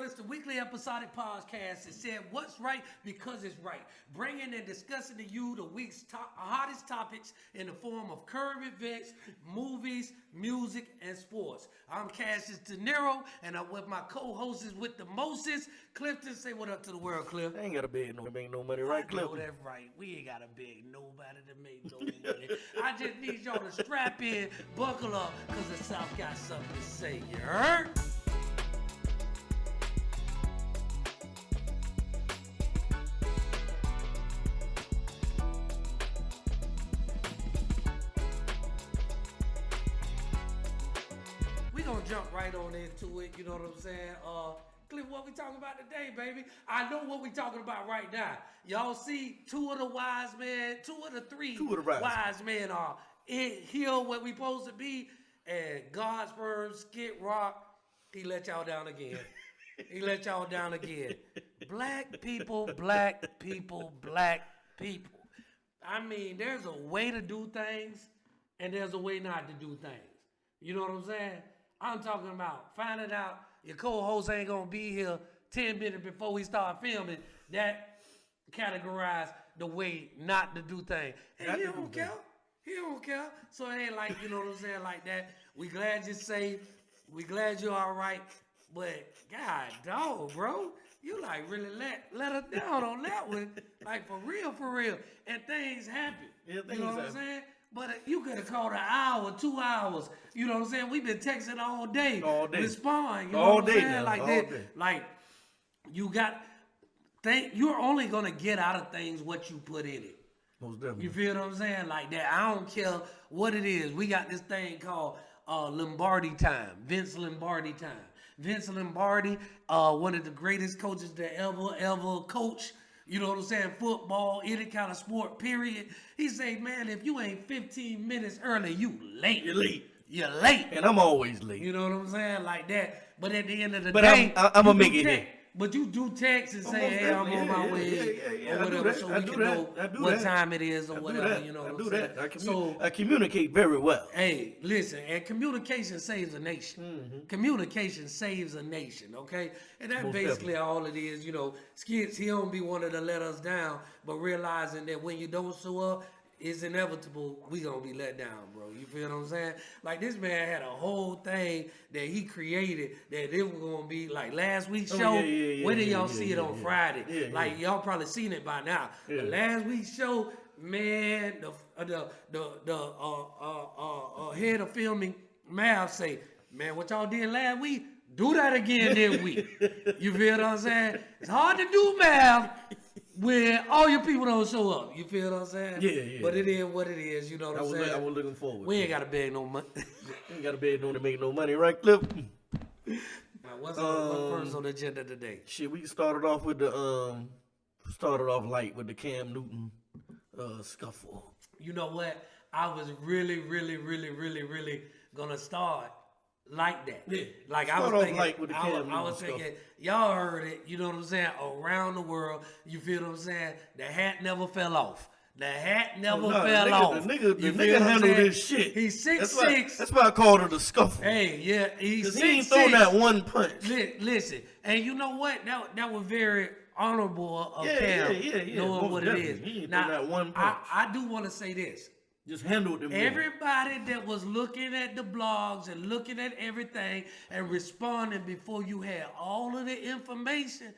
World. It's the weekly episodic podcast that said what's right because it's right. Bringing and discussing to you the week's hottest topics in the form of current events, movies, music, and sports. I'm Cassius De Niro, and I'm with my co-hosts with the Moses. Clifton, say what up to the world, Cliff. I ain't got to beg no make no money, right, Cliff? No, that's right. We ain't got to beg nobody to make no money. I just need y'all to strap in, buckle up, because the South got something to say. You heard? We gonna jump right on into it, you know what I'm saying? Cliff, what we talking about today, baby? I know what we talking about right now. Y'all see two of the wise men are here where we supposed to be, and God's firm, Skid Rock, he let y'all down again. He let y'all down again. Black people. I mean, there's a way to do things, and there's a way not to do things. You know what I'm saying? I'm talking about finding out your co-host ain't gonna be here 10 minutes before we start filming. That categorize the way not to do things. And he don't care. He don't care. So it ain't like, you know what I'm saying, like that. We glad you're safe. We glad you're all right. But God dog, bro. You like really let us down on that one. Like for real. And things happen. Yeah, you know what I'm saying? But you could have called an hour, 2 hours. You know what I'm saying? We've been texting all day. Respond. You know what I'm saying? Now, like all that. day. Like you're only gonna get out of things what you put in it. Most definitely. You feel what I'm saying? Like that. I don't care what it is. We got this thing called Lombardi time. Vince Lombardi time. Vince Lombardi, one of the greatest coaches that ever coached. You know what I'm saying? Football, any kind of sport, period. He say, man, if you ain't 15 minutes early, you late. You're late. And I'm always late. You know what I'm saying? Like that. But at the end of the but day, I'm going to make it here. But you do text and say, hey, I'm on my way, or whatever, so we can know what time it is or whatever, you know what I'm saying? I communicate very well. Hey, listen, and communication saves a nation. Mm-hmm. Communication saves a nation, okay? And that's basically all it is, you know. Skids, he don't be wanting to let us down, but realizing that when you don't show up, it's inevitable we gonna be let down, bro. You feel what I'm saying? Like this man had a whole thing that he created that it was gonna be like last week's show. Where did y'all see it on Friday? Like y'all probably seen it by now. But last week's show, man, the head of filming, Mav say, man, what y'all did last week? Do that again this week. You feel what I'm saying? It's hard to do math when all your people don't show up. You feel what I'm saying? Yeah. But it is what it is. You know what I'm saying? I was looking forward. We ain't got to beg no money. We ain't got to beg no to make no money, right, Cliff? Now, what's first on the agenda today? Shit, we started off light with the Cam Newton scuffle. You know what? I was really gonna start like that. Yeah. Like I was thinking, y'all heard it, you know what I'm saying, around the world, you feel what I'm saying? The hat never fell off. The hat never fell off. The nigga handled this shit. He's 6'6". That's why I called it a scuffle. Hey, yeah, he's 6'6". He ain't thrown that one punch. Listen, and you know what? That was very honorable of Cam, knowing what it is. He ain't now, thrown that one punch. I do want to say this. Just handled them. Everybody that was looking at the blogs and looking at everything and responding before you had all of the information,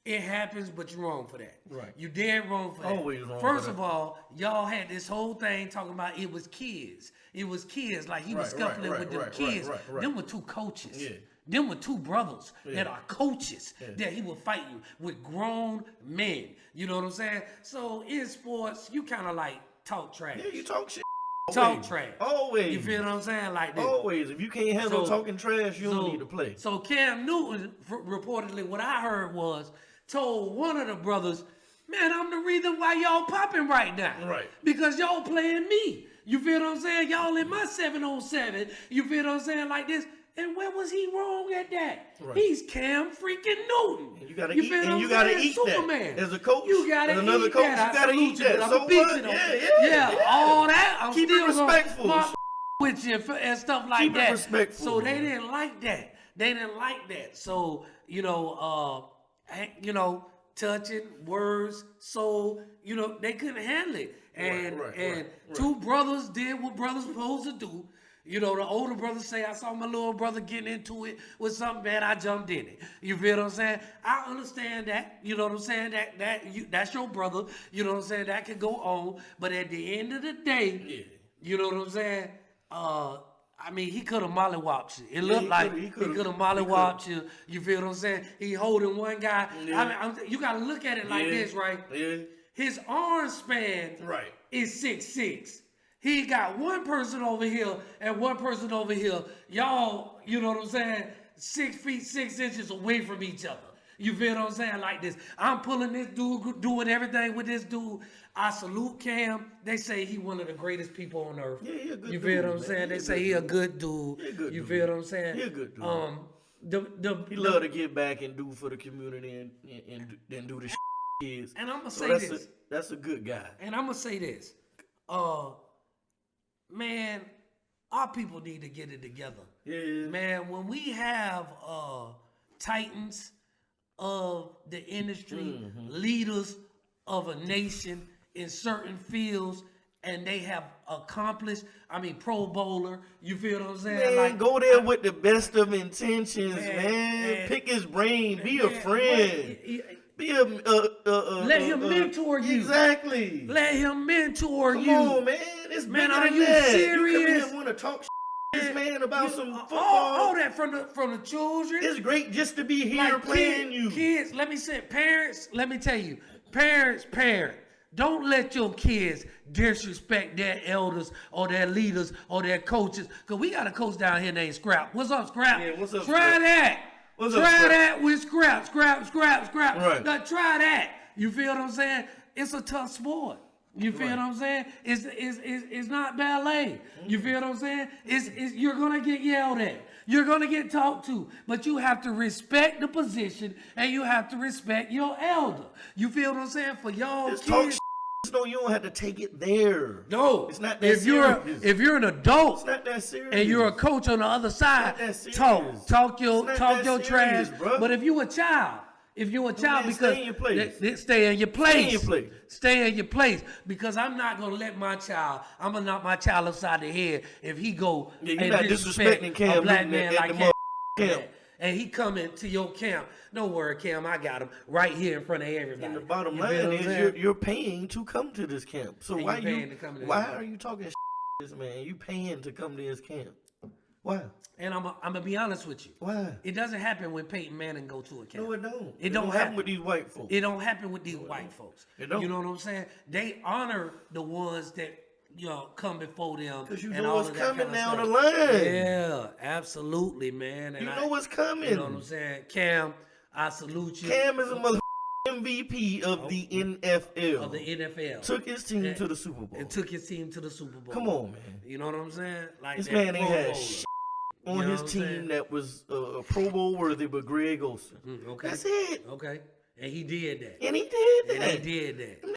it happens, but you're wrong for that. Right. You dead wrong for that. Always wrong First for of that. all, y'all had this whole thing talking about it was kids. It was kids. Like he was scuffling with them kids. Them were two coaches. Yeah. Them were two brothers that are coaches that he was fighting with grown men. You know what I'm saying? So in sports, you kind of like talk trash. Yeah, you talk shit. Talk trash. Always. You feel what I'm saying? Like that. Always. If you can't handle talking trash, you don't need to play. So Cam Newton, reportedly, what I heard was, told one of the brothers, man, I'm the reason why y'all popping right now. Right. Because y'all playing me. You feel what I'm saying? Y'all in my 7-on-7. You feel what I'm saying? Like this. And where was he wrong at that? Right. He's Cam freaking Newton. And you gotta eat Superman. that. As a coach, you gotta as another eat coach, that. you gotta eat that. I'm So what? what? Yeah. All that. I'm Keep still it respectful. Gonna with you and stuff like Keep that. it respectful. So they didn't like that. So touching words, soul. They couldn't handle it, and Right. two brothers did what brothers supposed to do. The older brother say, I saw my little brother getting into it with something bad, I jumped in it. You feel what I'm saying? I understand that. You know what I'm saying? That's your brother. You know what I'm saying? That can go on. But at the end of the day, you know what I'm saying? He could have mollywopped you. It looked like he could have mollywopped you. You feel what I'm saying? He holding one guy. Yeah. You got to look at it like this, right? Yeah. His arm span is 6'6". He got one person over here and one person over here. Y'all, you know what I'm saying? 6 feet 6 inches away from each other. You feel what I'm saying? Like this. I'm pulling this dude, doing everything with this dude. I salute Cam. They say he one of the greatest people on earth. Yeah, he a good You dude, feel what I'm man. saying? They say he a good dude. You feel what I'm saying? He a good dude. He love to get back and do for the community and do the kids. And I'm gonna say this. That's a good guy. And I'm gonna say this. Man, our people need to get it together. Yeah. Man, when we have titans of the industry, leaders of a nation in certain fields, and they have accomplished, Pro Bowler, you feel what I'm saying? Man, go there with the best of intentions, man. Pick his brain. Be a friend. Be a let him mentor you. Exactly. Let him mentor you. Come on, man. It's bigger are than you that. serious? You come here and want to talk this man about some football. All that from the children. It's great just to be here playing you. Kids, let me say, parents, let me tell you, parents, don't let your kids disrespect their elders or their leaders or their coaches. Because we got a coach down here named Scrap. What's up, Scrap? Yeah, what's up, Try Scrap? that. What's up, Try Scrap? that with Scrap. Right. Now, try that. You feel what I'm saying? It's a tough sport. You feel what I'm saying? It's not ballet. You feel what I'm saying? You're gonna get yelled at. You're gonna get talked to. But you have to respect the position and you have to respect your elder. You feel what I'm saying? For y'all Just kids. talk no, you don't have to take it there. No, it's not that serious. If you're an adult, it's not that serious. And you're a coach on the other side, talk your trash. Bro. But if you a child, because stay in your place. Stay in your place. Stay in your place. Because I'm not gonna let I'm gonna knock my child upside the head if he go you're and not disrespect disrespecting Cam a black man like Cam. Cam. And he coming to your camp. No worry, Cam, I got him right here in front of everybody. And the bottom line is you're paying to come to this camp. So why are you talking to this man? You paying to come to his camp. Why? And I'm gonna be honest with you. Why? It doesn't happen when Peyton Manning go to a camp. No, it don't. It don't happen with these white folks. It don't happen with these white folks. It don't. You know what I'm saying? They honor the ones that come before them. Because you and know all what's of that coming kind of down the stuff. line. Yeah, absolutely, man. And you know what's coming. You know what I'm saying? Cam, I salute you. Cam is a mother MVP of the NFL. Of the NFL. Took his team to the Super Bowl. And took his team to the Super Bowl. Come on, man. You know what I'm saying? Like this man ain't had shit on his team saying? that was Pro Bowl worthy, but Greg Olsen. Okay. That's it. Okay. And he did that. And he did that. And he did that.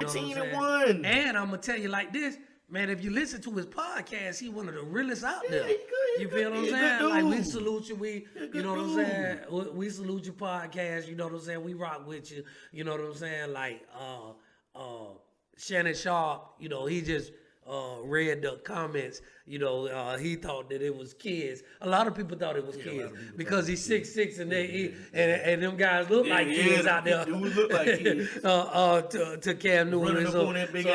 18-1. And I'm gonna tell you like this, man. If you listen to his podcast, he one of the realest out there. He good. You feel what I'm He a saying? good Like we dude. salute you. You know what I'm saying? We salute your podcast. You know what I'm saying? We rock with you. You know what I'm saying? Like Shannon Sharp. You know he just read the comments. You know he thought that it was kids. A lot of people thought it was kids because he's 6'6" and and them guys look like kids out there. Dudes look like kids. To Cam Newton. Running up on that big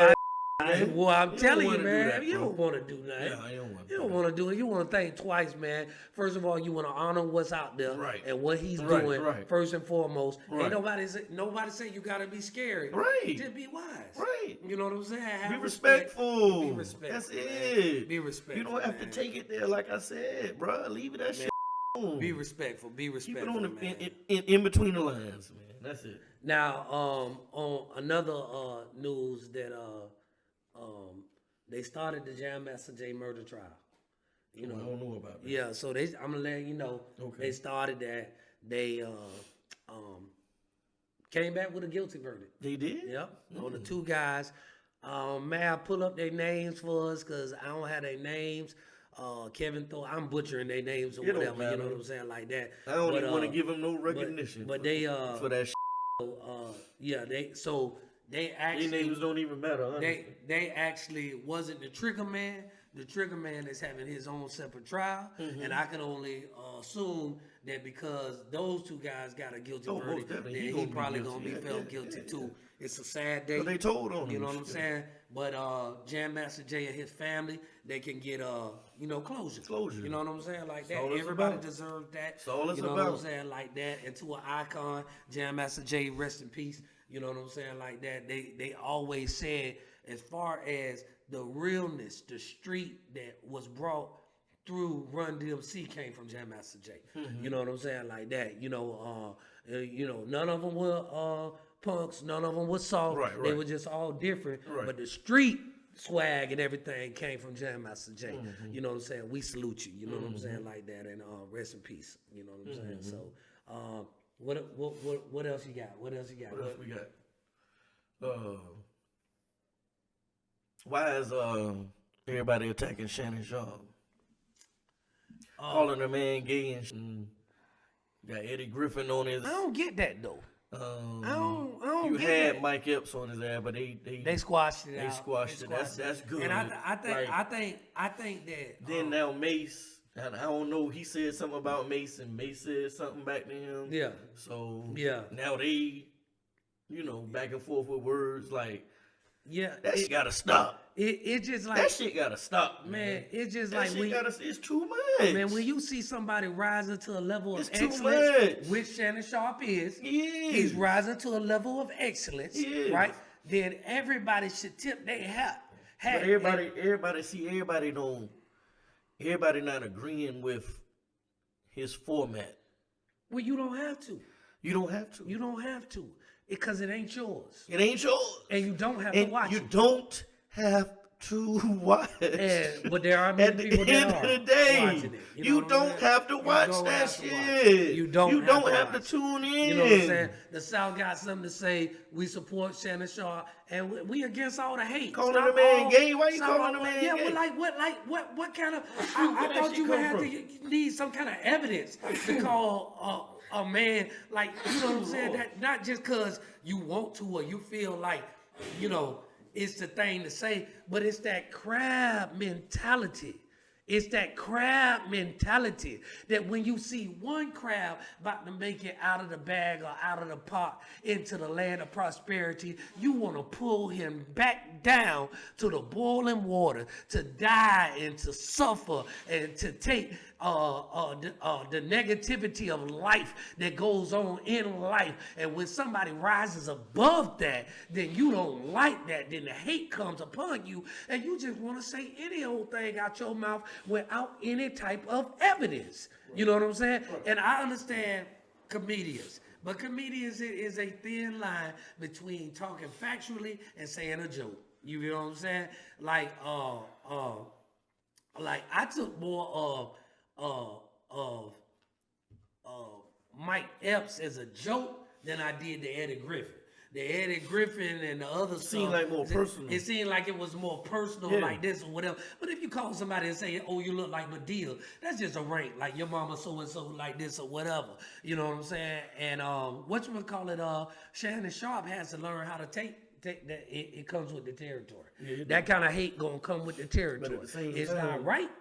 Well, I'm telling you, wanna man, do that, you bro. don't want to do nothing. Yeah, I don't want You don't want to do it. You want to think twice, man. First of all, you want to honor what's out there and what he's doing. Right. First and foremost, Right. ain't nobody say you gotta be scary. Right. Just be wise. Right. You know what I'm saying? Have Be respect. respectful. Be respectful. That's man. it. Be respectful. You don't have to man. take it there, like I said, bro. Leave it that shit alone. Be respectful. Be Keep respectful. it on man. in between the lines, man. That's it. Now, on another news that they started the Jam Master Jay murder trial. You know, I don't know about that. Yeah, so I'm gonna let you know. Okay. They started that. They came back with a guilty verdict. They did? Yep. On the two guys. May I pull up their names for us? Cause I don't have their names. Kevin Thor. I'm butchering their names or It don't whatever. You know matter. what I'm saying, like that. I don't But, even want to give them no recognition. But they for that. yeah, they Their actually names don't even matter. Honestly. they actually wasn't the Trigger Man. The Trigger Man is having his own separate trial, and I can only assume that because those two guys got a guilty verdict, that he probably gonna be felt guilty too. It's a sad day. But they told on him. You know what I'm saying? But Jam Master Jay and his family, they can get closure. Closure. You know what I'm saying? Like that. all it's Everybody about. deserves that. That's all it's you know about. what I'm saying? Like that. And to an icon, Jam Master Jay, rest in peace. You know what I'm saying? Like that. They always said, as far as the realness, the street that was brought through Run DMC came from Jam Master Jay. You know what I'm saying? Like that. None of them were punks. None of them were soft. Right. They were just all different. Right. But the street swag and everything came from Jam Master Jay. You know what I'm saying? We salute you. You know what I'm saying? Like that. And rest in peace. You know what I'm saying? So, what else you got? What else you got? What else we got? Why is everybody attacking Shannon Sharp? Calling the man gay and got Eddie Griffin on his. I don't get that though. I don't. You get had that. Mike Epps on his ass, but they squashed it. They squashed it. That's good. And I think that. Then now Mace, and I don't know. He said something about Mace, and Mace said something back to him. Yeah. So now they, back and forth with words like. Yeah, that shit gotta stop. It just like that shit gotta stop, man. It's just that like it's too much, man. When you see somebody rising to a level of it's too excellence, much. which Shannon Sharp is, yes. he's rising to a level of excellence, yes. right? Then everybody should tip their hat. But everybody not agreeing with his format. Well, you don't have to. You don't have to. You don't have to. Because it ain't yours. It ain't yours. And you don't have to watch it. You don't have to watch. But there are many people that are watching it. watching it. You don't have to watch that shit. You don't have to tune in. You know what I'm saying? The South got something to say. We support Shannon Sharp, and we against all the hate. Calling the man gay? Why you calling the man gay? Yeah, well, what kind of? I thought you would have to need some kind of evidence to call a man, like, you know what I'm saying? That not just because you want to or you feel like, it's the thing to say, but it's that crab mentality. It's that crab mentality that when you see one crab about to make it out of the bag or out of the pot into the land of prosperity, you want to pull him back down to the boiling water to die and to suffer and to take the negativity of life that goes on in life. And when somebody rises above that, then you don't like that. Then the hate comes upon you and you just want to say any old thing out your mouth without any type of evidence. Right. You know what I'm saying? Right. And I understand comedians, but comedians is a thin line between talking factually and saying a joke. You know what I'm saying? Like I took more of Mike Epps as a joke than I did the Eddie Griffin. The Eddie Griffin and the other stuff. Seemed like more personal. It seemed like it was more personal, like this or whatever. But if you call somebody and say, "Oh, you look like Medea," that's just a rank. Like your mama so and so like this or whatever. You know what I'm saying? And Shannon Sharp has to learn how to take that. It comes with the territory. Yeah, that kind of hate gonna come with the territory. But at the same it's time, not right,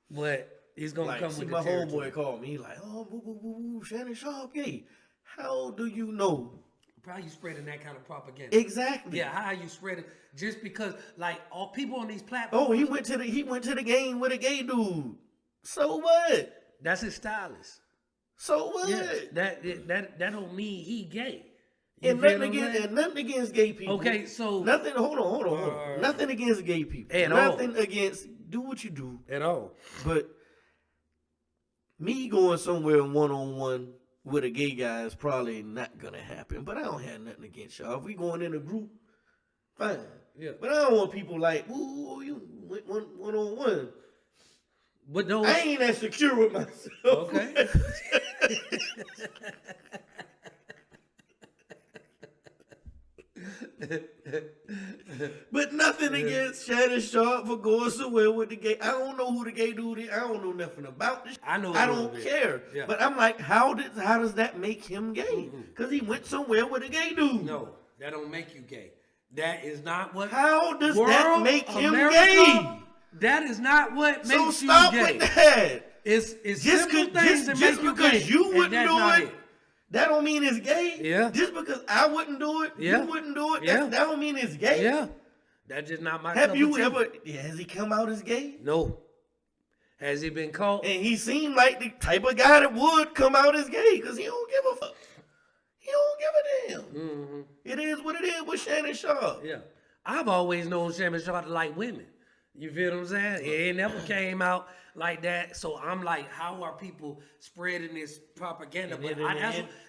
but it's gonna come with the my territory. My homeboy called me like, "Oh, boo, Shannon Sharp gay." How do you know? Probably you spreading that kind of propaganda. Exactly. Yeah, how you spread it? Just because, like, all people on these platforms. Oh, he went to the game with a gay dude. So what? That's his stylist. So what? Yeah, that don't mean he gay. And nothing against gay people. Okay, so nothing. Hold on. Nothing against gay people. Nothing against. Do what you do. At all. But me going somewhere one-on-one with a gay guy is probably not gonna happen, but I don't have nothing against y'all. If we going in a group, fine. Yeah. But I don't want people like, "Ooh, you went one-on-one." But those, I ain't that secure with myself. Okay. But nothing against Shannon Sharp for going somewhere with the gay. I don't know who the gay dude is. I don't know nothing about this. I know. I don't care. Yeah. But I'm like, how does that make him gay? Because he went somewhere with a gay dude. No, that don't make you gay. That is not what. How does that make him America, gay? That is not what makes you gay. So stop with that. It's just simple things that make you because gay, you wouldn't do it. That don't mean it's gay. Yeah. Just because I wouldn't do it, you wouldn't do it. Yeah. That don't mean it's gay. Yeah. That's just not my. Have you ever? Has he come out as gay? No. Has he been caught? And he seemed like the type of guy that would come out as gay because he don't give a fuck. He don't give a damn. Mm-hmm. It is what it is with Shannon Sharp. Yeah. I've always known Shannon Sharp to like women. You feel what I'm saying? It never came out like that. So I'm like, how are people spreading this propaganda? But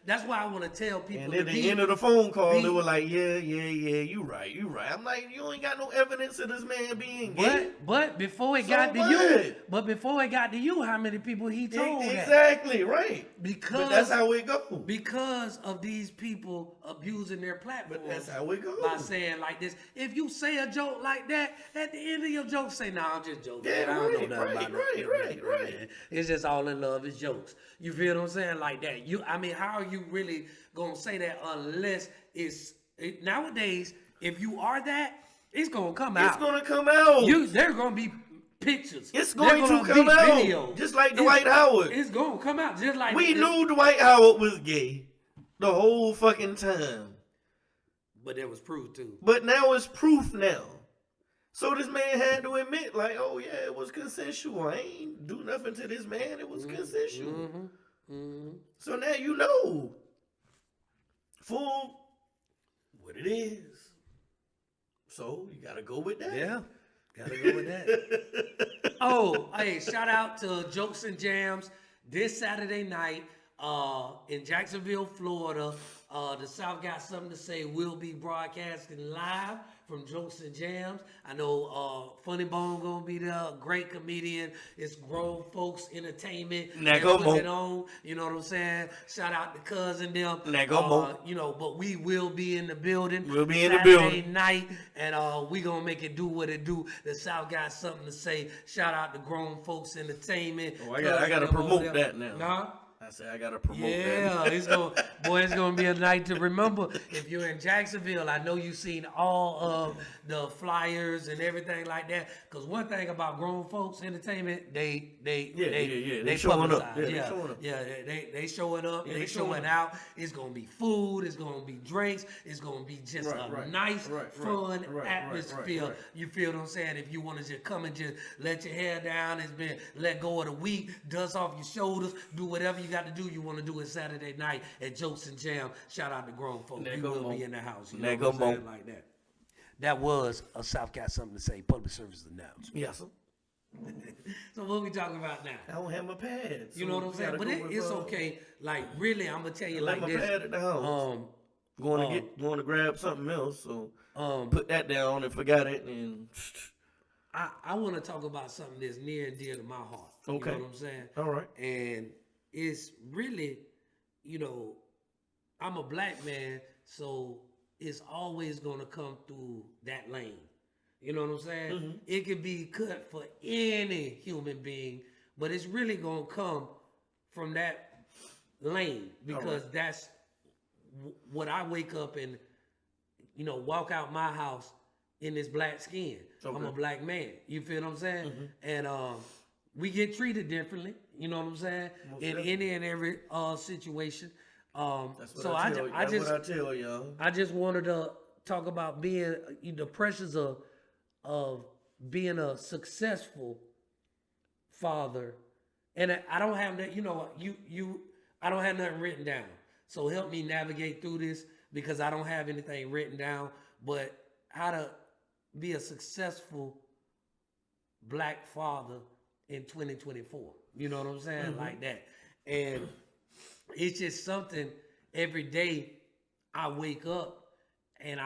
that's why I want to tell people. And at the end of the phone call, they were like, yeah, you right. I'm like, you ain't got no evidence of this man being gay. But before it got to you, how many people he told exactly, right. Because but that's how it goes. Because of these people abusing their platform. But that's how it goes. By saying like this. If you say a joke like that, at the end of your joke, say, nah, I'm just joking. Yeah, I don't know nothing about it. Right. It's just all in love. It's jokes. You feel what I'm saying? Like that. How are you really gonna say that unless nowadays, if you are that, it's gonna come out. It's gonna come out. There's gonna be pictures. It's going to come out. Videos. Just like Dwight Howard. It's gonna come out. Just like we knew Dwight Howard was gay the whole fucking time. But there was proof too. But now it's proof now. So this man had to admit, like, oh yeah, it was consensual. I ain't do nothing to this man. It was consensual. So now you know full what it is. So you gotta go with that. Yeah, gotta go with that. Oh, hey, shout out to Jokes and Jams this Saturday night in Jacksonville, Florida. The South Got Something to Say will be broadcasting live from Jokes and Jams. I know Funny Bone gonna be there, great comedian. It's grown folks entertainment. Put it on, you know what I'm saying? Shout out to Cousin them. But we will be in the building. We'll be in Saturday the building night, and we gonna make it do what it do. The South Got Something to Say. Shout out to Grown Folks Entertainment. Oh, I gotta promote that now. Nah? I said I gotta promote that. Yeah, it's gonna be a night to remember. If you're in Jacksonville, I know you've seen all of the flyers and everything like that. Cause one thing about Grown Folks Entertainment, they showing up. They showing up. They showing out. It's gonna be food. It's gonna be drinks. It's gonna be just a nice, fun atmosphere. You feel what I'm saying? If you want to just come and just let your hair down, it's been let go of the week, dust off your shoulders, do whatever you got to do. You want to do it Saturday night at Jokes and Jam. Shout out to Grown Folks. We will be in the house. You know what I'm saying? Like that. That was a South Got Something to Say public service announcement. Yes, sir. So what we talking about now? I don't have my pads. You know what I'm saying? But it's okay. Like really, I'm gonna tell you like this. I left my pad at the house. Going to grab something else. So put that down and forgot it. And I want to talk about something that's near and dear to my heart. Okay. You know what I'm saying? All right. And it's really, I'm a black man, so it's always gonna come through that lane. You know what I'm saying? Mm-hmm. It could be cut for any human being, but it's really gonna come from that lane because that's what I wake up and, walk out my house in this black skin. Okay. I'm a black man. You feel what I'm saying? Mm-hmm. And we get treated differently. You know what I'm saying? In any and every situation. That's what I tell y'all. I just wanted to talk about being the pressures of being a successful father, and I don't have that. I don't have nothing written down. So help me navigate through this because I don't have anything written down. But how to be a successful black father in 2024. You know what I'm saying? Mm-hmm. Like that. And it's just something every day I wake up and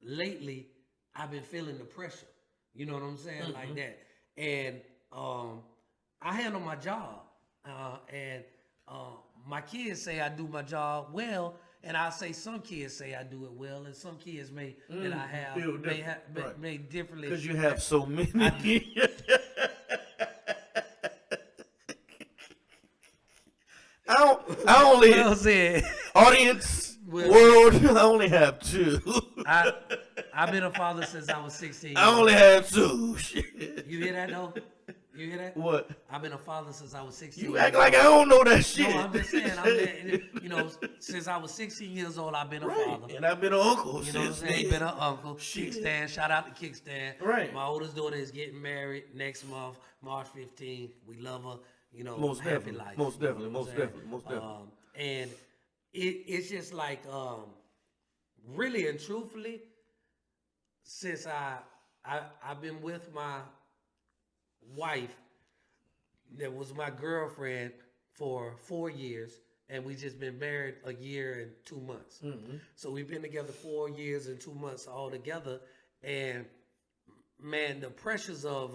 lately I've been feeling the pressure. You know what I'm saying? Mm-hmm. Like that. And I handle my job. And my kids say I do my job well. And I say some kids say I do it well, and some kids may that I have feel may different, right. may differently. Because you have so many. I only Well said. audience Well, world. I only have 2. I've been a father since I was 16. I only have 2. Shit. You hear that though? You hear that? What? I've been a father since I was 16. You act like I don't know that shit. No, I'm just saying. Since I was 16 years old, I've been a father. And I've been an uncle You know what I'm since saying? then. Been an uncle. Kickstand. Shout out to Kickstand. Right. My oldest daughter is getting married next month, March 15th. We love her. You know, Most happy definitely. life. Most you know definitely. what I'm Most saying? definitely. Most definitely. And it's just like, really and truthfully, since I've been with my wife, that was my girlfriend for 4 years, and we just been married a year and 2 months. Mm-hmm. So we've been together 4 years and 2 months all together, and man, the pressures of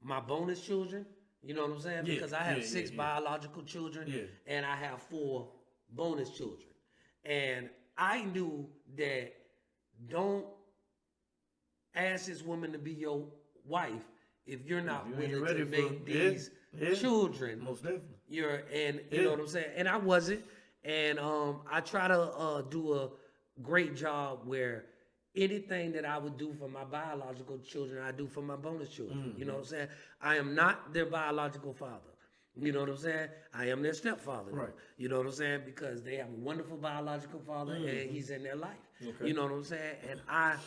my bonus children, you know what I'm saying? Yeah, Because I have yeah, 6 yeah. biological children, Yeah. and I have 4 bonus children, and I knew that don't ask this woman to be your wife if you're not If you ain't willing to ready for- make yeah, these yeah. children Most definitely. you Yeah. know what I'm saying? And I wasn't. And I try to do a great job where anything that I would do for my biological children, I do for my bonus children. You know what I'm saying? I am not their biological father. You know what I'm saying? I am their stepfather. Right. You know what I'm saying? Because they have a wonderful biological father and he's in their life. Okay. You know what I'm saying? And I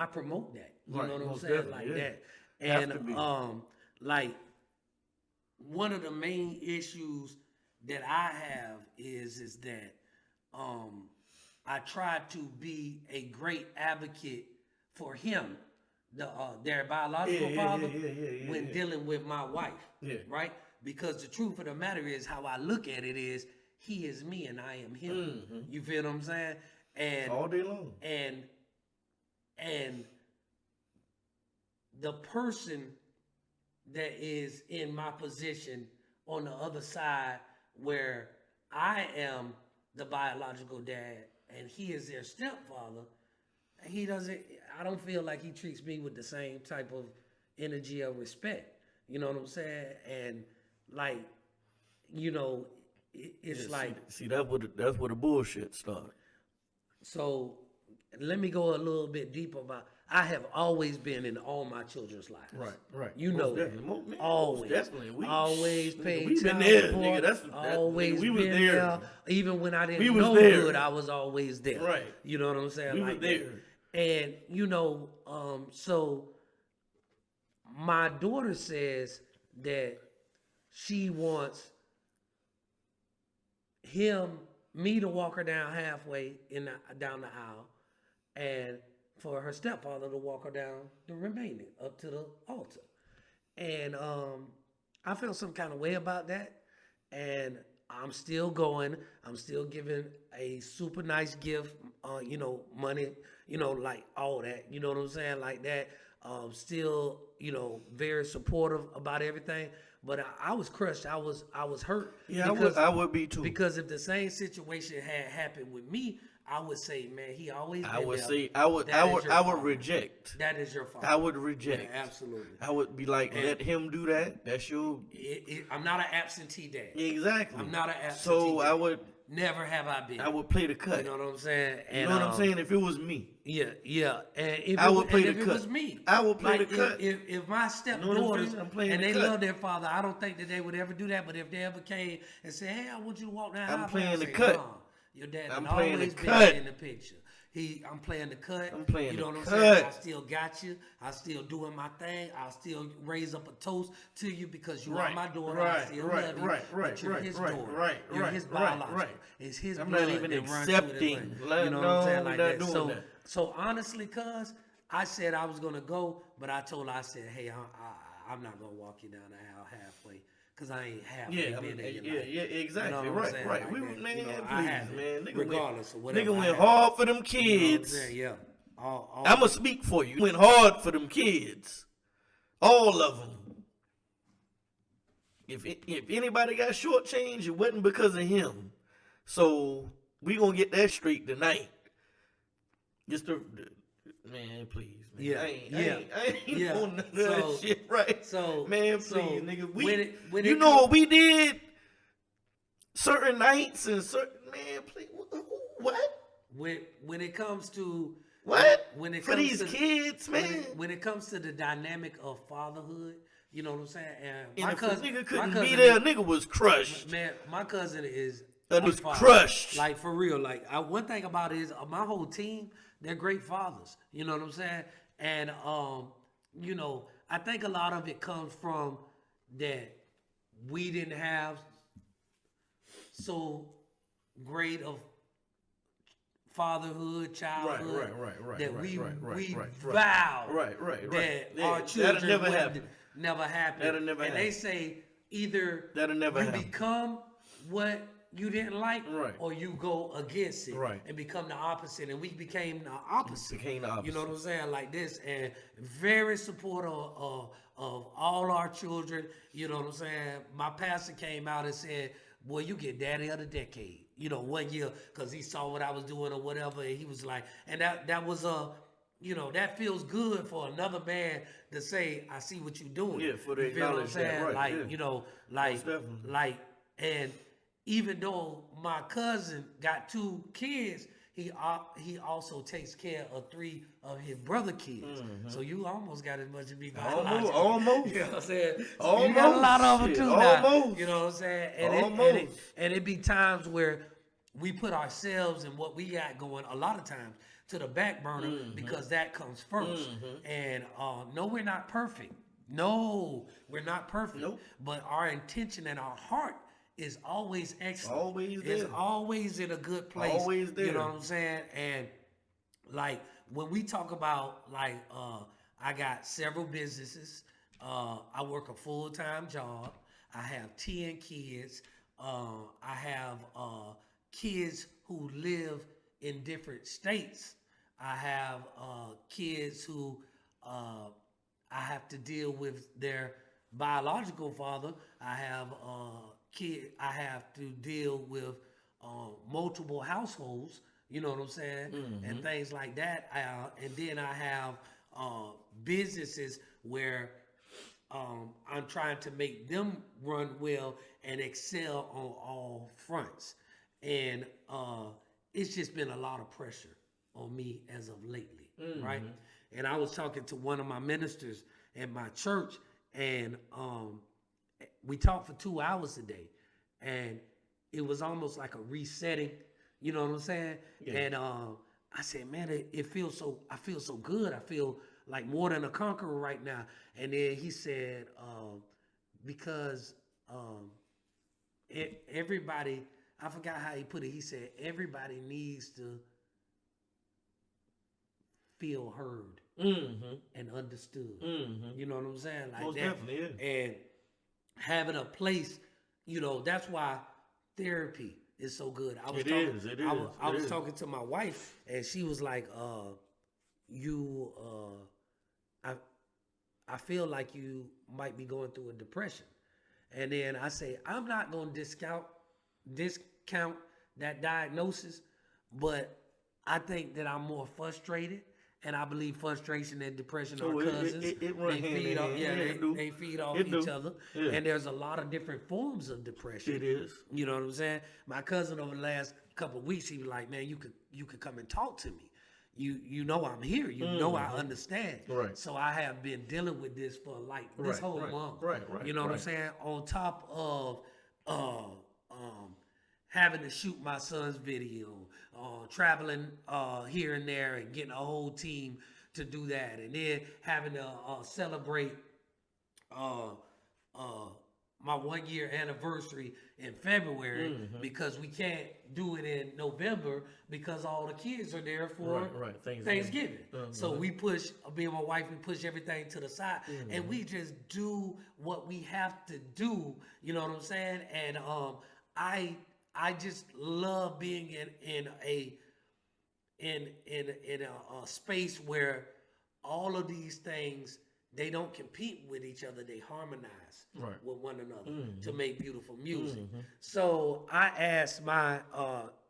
promote that. You Right, know what I'm most saying? definitely, Like yeah. that. Have And to be. like one of the main issues that I have is that I try to be a great advocate for him, their biological father, when dealing with my wife. Yeah. Right? Because the truth of the matter is, how I look at it is, he is me and I am him. You feel what I'm saying? And All day long. and the person that is in my position on the other side, where I am the biological dad and he is their stepfather, I don't feel like he treats me with the same type of energy or respect. You know what I'm saying? And like, it's like, See, that's where the bullshit started. so let me go a little bit deeper about. I have always been in all my children's lives. Right. You Most know that. definitely. Most Always. definitely. Always paid We've been child there, support. nigga. That's Always we was been there. Even when I We didn't was know there. good, I was always there. Right. You know what I'm saying? We like was there. that. And so my daughter says that she wants me to walk her down halfway down the aisle, and for her stepfather to walk her down the remaining up to the altar. And I feel some kind of way about that, and I'm still going. I'm still giving a super nice gift, money, like all that. You know what I'm saying, like that. Still, very supportive about everything. But I was crushed. I was hurt. Yeah, I would be too. Because if the same situation had happened with me, I would say, man, he always. I would there. say I would reject. That is your fault. I would reject. Yeah, absolutely. I would be like, let him do that. That's your. I'm not an absentee dad. Exactly. I'm not an absentee. So dad. I would. Never have I been. I would play the cut. You know what I'm saying? And, you know what I'm saying? If it was me. Yeah. And if I would play the if cut. it was me, I would play like the cut. If my You know stepdaughters what I'm saying? I'm playing and the they cut. love their father, I don't think that they would ever do that. But if they ever came and said, "Hey, I want you to walk down," I'm playing the say, cut. "Nah, your dad I'm has playing the always been cut. in the picture. I'm playing the cut. I'm playing You know the what I'm saying? cut. I still got you. I still doing my thing. I still raise up a toast to you because you are Right, my daughter. right, I still right, love you. right, But you're right, his right, daughter. right, You're right, his right, biological. right. It's his I'm blood not even that runs through it. accepting. You know what I'm saying? Like not that. doing that. So honestly, cuz I said I was gonna go, but I told her, I said, hey, I'm not gonna walk you down the aisle halfway, cause I ain't halfway been in your life. Yeah, exactly. You know what I'm saying? Right. Like We that. was, man, You know, please, I have it, man. Nigga regardless of went, whatever nigga I went have. hard for them You know what I'm kids. saying? Yeah. All I'ma speak for you. Went hard for them kids. All of them. If anybody got shortchanged, it wasn't because of him. So we gonna get that straight tonight. Just the man, please, man. Yeah, I ain't on none of So- that shit, right? so- man, please, so nigga. when You it know come- what we did? Certain nights and certain man, please. What? when it comes to What? when it For comes these to, kids, man. when it comes to the dynamic of fatherhood, you know what I'm saying? And And my if cousin, a nigga my couldn't cousin be there, is- nigga was crushed. man, my cousin is That a was father. crushed. Like for real. Like one thing about it is my whole team, they're great fathers. You know what I'm saying? And you know, I think a lot of it comes from that we didn't have so great of fatherhood, childhood, that we vowed that our children That'll never would happen. never happen. That'll never and happen. they say either That'll never you happen. become what you didn't like, Right. or you go against it, Right. and become the opposite. And we became the opposite. Became the opposite. You know what I'm saying? Like this, and very supportive of all our children. You know what I'm saying? My pastor came out and said, "Boy, you get daddy of the decade." You know, 1 year, because he saw what I was doing or whatever, and he was like, and that was you know, that feels good for another man to say, "I see what you're doing." Yeah, for to You feel what I'm acknowledge that, saying? right, Like, yeah. you know, Most like, definitely. and even though my cousin got 2 kids, he also takes care of 3 of his brother kids. So you almost got as much as me biologically. Almost. You know what I'm saying? So you got a Almost. lot of them Shit, too now. almost. You know what I'm saying? And Almost. it be times where we put ourselves and what we got going a lot of times to the back burner because that comes first. And no, we're not perfect. No, we're not perfect. Nope. But our intention and our heart is always excellent. Always It's there. always in a good place. Always there. You know what I'm saying? And like when we talk about like I got several businesses. I work a full-time job. I have 10 kids. I have kids who live in different states. I have kids who I have to deal with their biological father. I have I have to deal with multiple households. You know what I'm saying, and things like that. And then I have businesses where I'm trying to make them run well and excel on all fronts. And it's just been a lot of pressure on me as of lately, right? And I was talking to one of my ministers at my church, and we talked for 2 hours a day, and it was almost like a resetting. You know what I'm saying? Yeah. And I said, man, it feels so. I feel so good. I feel like more than a conqueror right now. And then he said, because everybody, I forgot how he put it. He said everybody needs to feel heard and understood. You know what I'm saying? Like Most that. definitely, yeah. And having a place, you know, that's why therapy is so good. I was I was talking to my wife, and she was like, I feel like you might be going through a depression. And then I say, I'm not going to discount that diagnosis, but I think that I'm more frustrated. And I believe frustration and depression are cousins. It run hand in hand. Yeah, They feed off It each do. other. Yeah. And there's a lot of different forms of depression. It is. You know what I'm saying? My cousin over the last couple of weeks, he was like, man, you could come and talk to me. You know I'm here. You know I understand. Right. So I have been dealing with this for like this whole month. Right. You know what I'm saying? On top of having to shoot my son's video, traveling here and there and getting a whole team to do that, and then having to celebrate my 1 year anniversary in February because we can't do it in November because all the kids are there for Right. Thanksgiving. So me and my wife, we push everything to the side and we just do what we have to do. You know what I'm saying? And I just love being in a space where all of these things they don't compete with each other. They harmonize Right. with one another to make beautiful music. So I asked I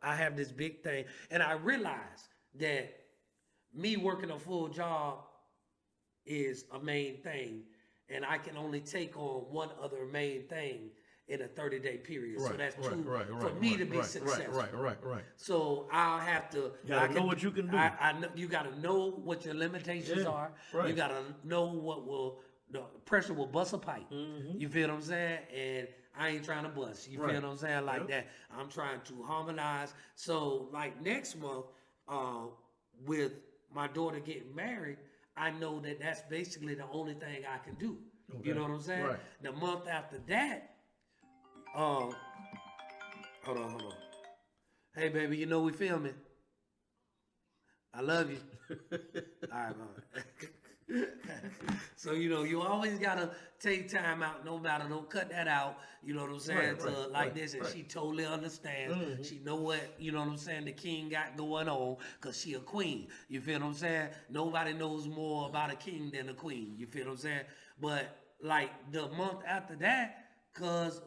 have this big thing, and I realized that me working a full job is a main thing, and I can only take on one other main thing in a 30-day period. So that's two for me to be successful. Right. So I'll have to. Gotta know what you can do. I know you got to know what your limitations are. right. You got to know what the pressure will bust a pipe. You feel what I'm saying? And I ain't trying to bust. You feel what I'm saying? Like that. I'm trying to harmonize. So like next month, with my daughter getting married, I know that that's basically the only thing I can do. Okay. You know what I'm saying? Right. The month after that, hold on. Hey, baby, you know we filming. I love you. All right, mama. So, you always got to take time out, no matter, don't cut that out, you know what I'm saying, this, and she totally understands. She know what, you know what I'm saying, the king got going on, because she a queen, you feel what I'm saying? Nobody knows more about a king than a queen, you feel what I'm saying? But, like, the month after that, because,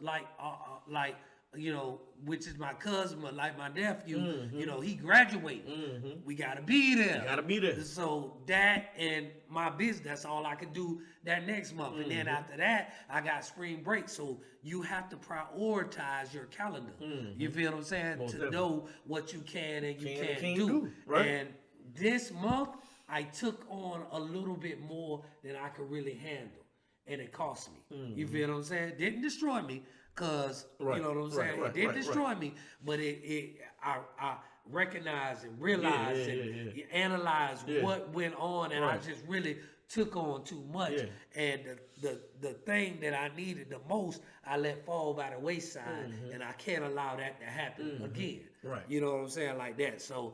which is my cousin, but like my nephew, he graduated. We gotta be there. You gotta be there. So that and my business, that's all I could do that next month. And then after that, I got spring break. So you have to prioritize your calendar. You feel what I'm saying? Most to definitely. know what you can and you can't can't do. do, right. And this month, I took on a little bit more than I could really handle. And it cost me. You feel what I'm saying? Didn't destroy me. Cause you know what I'm saying. It didn't destroy me, but I recognized and realized and analyzed what went on, and I just really took on too much. And the thing that I needed the most, I let fall by the wayside, and I can't allow that to happen again. Right. You know what I'm saying, like that. So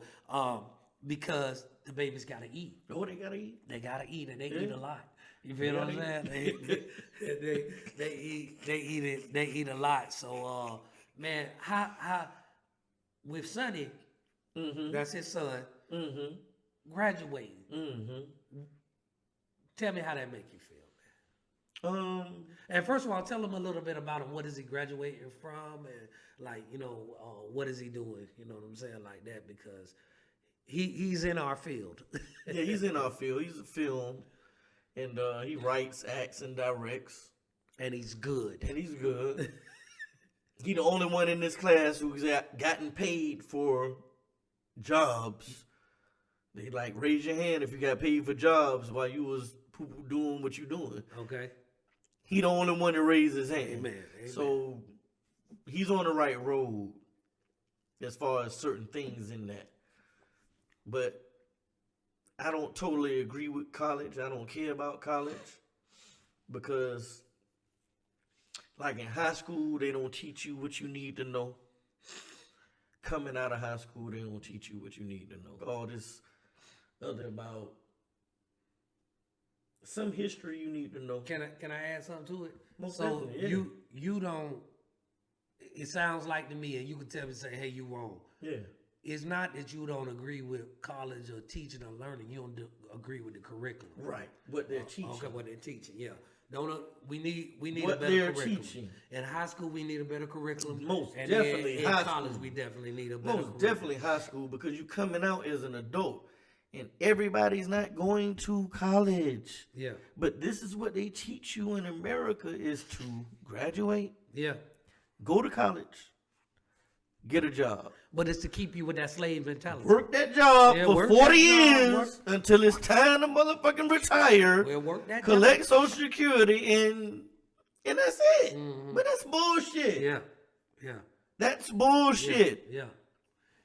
because the babies gotta eat. Oh, they gotta eat. They gotta eat, and they eat a lot. You feel what I'm saying? They eat a lot. So man, how with Sonny, that's his son, graduating. Tell me how that make you feel, man. And first of all, tell him a little bit about him. What is he graduating from, and what is he doing? You know what I'm saying, like that, because he's in our field. Yeah, he's in our field. He's a film. And he writes, acts, and directs. And he's good. He the only one in this class who's gotten paid for jobs. They like, raise your hand if you got paid for jobs while you was doing what you doing. Okay. He the only one that raised his hand. Amen. So he's on the right road as far as certain things in that. But I don't totally agree with college. I don't care about college because, like in high school, they don't teach you what you need to know. Coming out of high school, they don't teach you what you need to know. All this other about some history you need to know. Can I add something to it? Most so definitely, yeah. you don't. It sounds like to me, and you can tell me, say, hey, you wrong. Yeah. It's not that you don't agree with college or teaching or learning. You don't agree with the curriculum. Right. What they're teaching. Okay, what they're teaching. Yeah. We need what a better curriculum. Teaching. In high school, we need a better curriculum. Most and definitely in high college, school. we definitely need a better Most curriculum. definitely high school, because you coming out as an adult, and everybody's not going to college. Yeah. But this is what they teach you in America is to graduate. Yeah. Go to college. Get a job. But it's to keep you with that slave mentality. Work that job for work 40 that job, years until it's time to motherfucking retire. Well, work that collect job. Social Security and that's it. But that's bullshit. Yeah. That's bullshit. Yeah.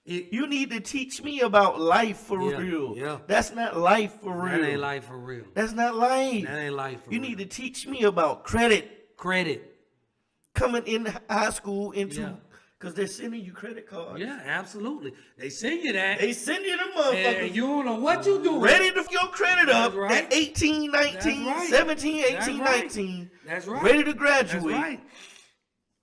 You need to teach me about life for real. Yeah. That's not life for real. That ain't life for real. That's not life. That ain't life for You real. need to teach me about credit. Coming in high school into, because they're sending you credit cards. Yeah, absolutely. They send you that. They send you the motherfuckers. And you don't know what you doing. Ready to your credit up right. at 18, 19, That's right. 17, 18, That's right. 19. That's right. Ready to graduate. That's right.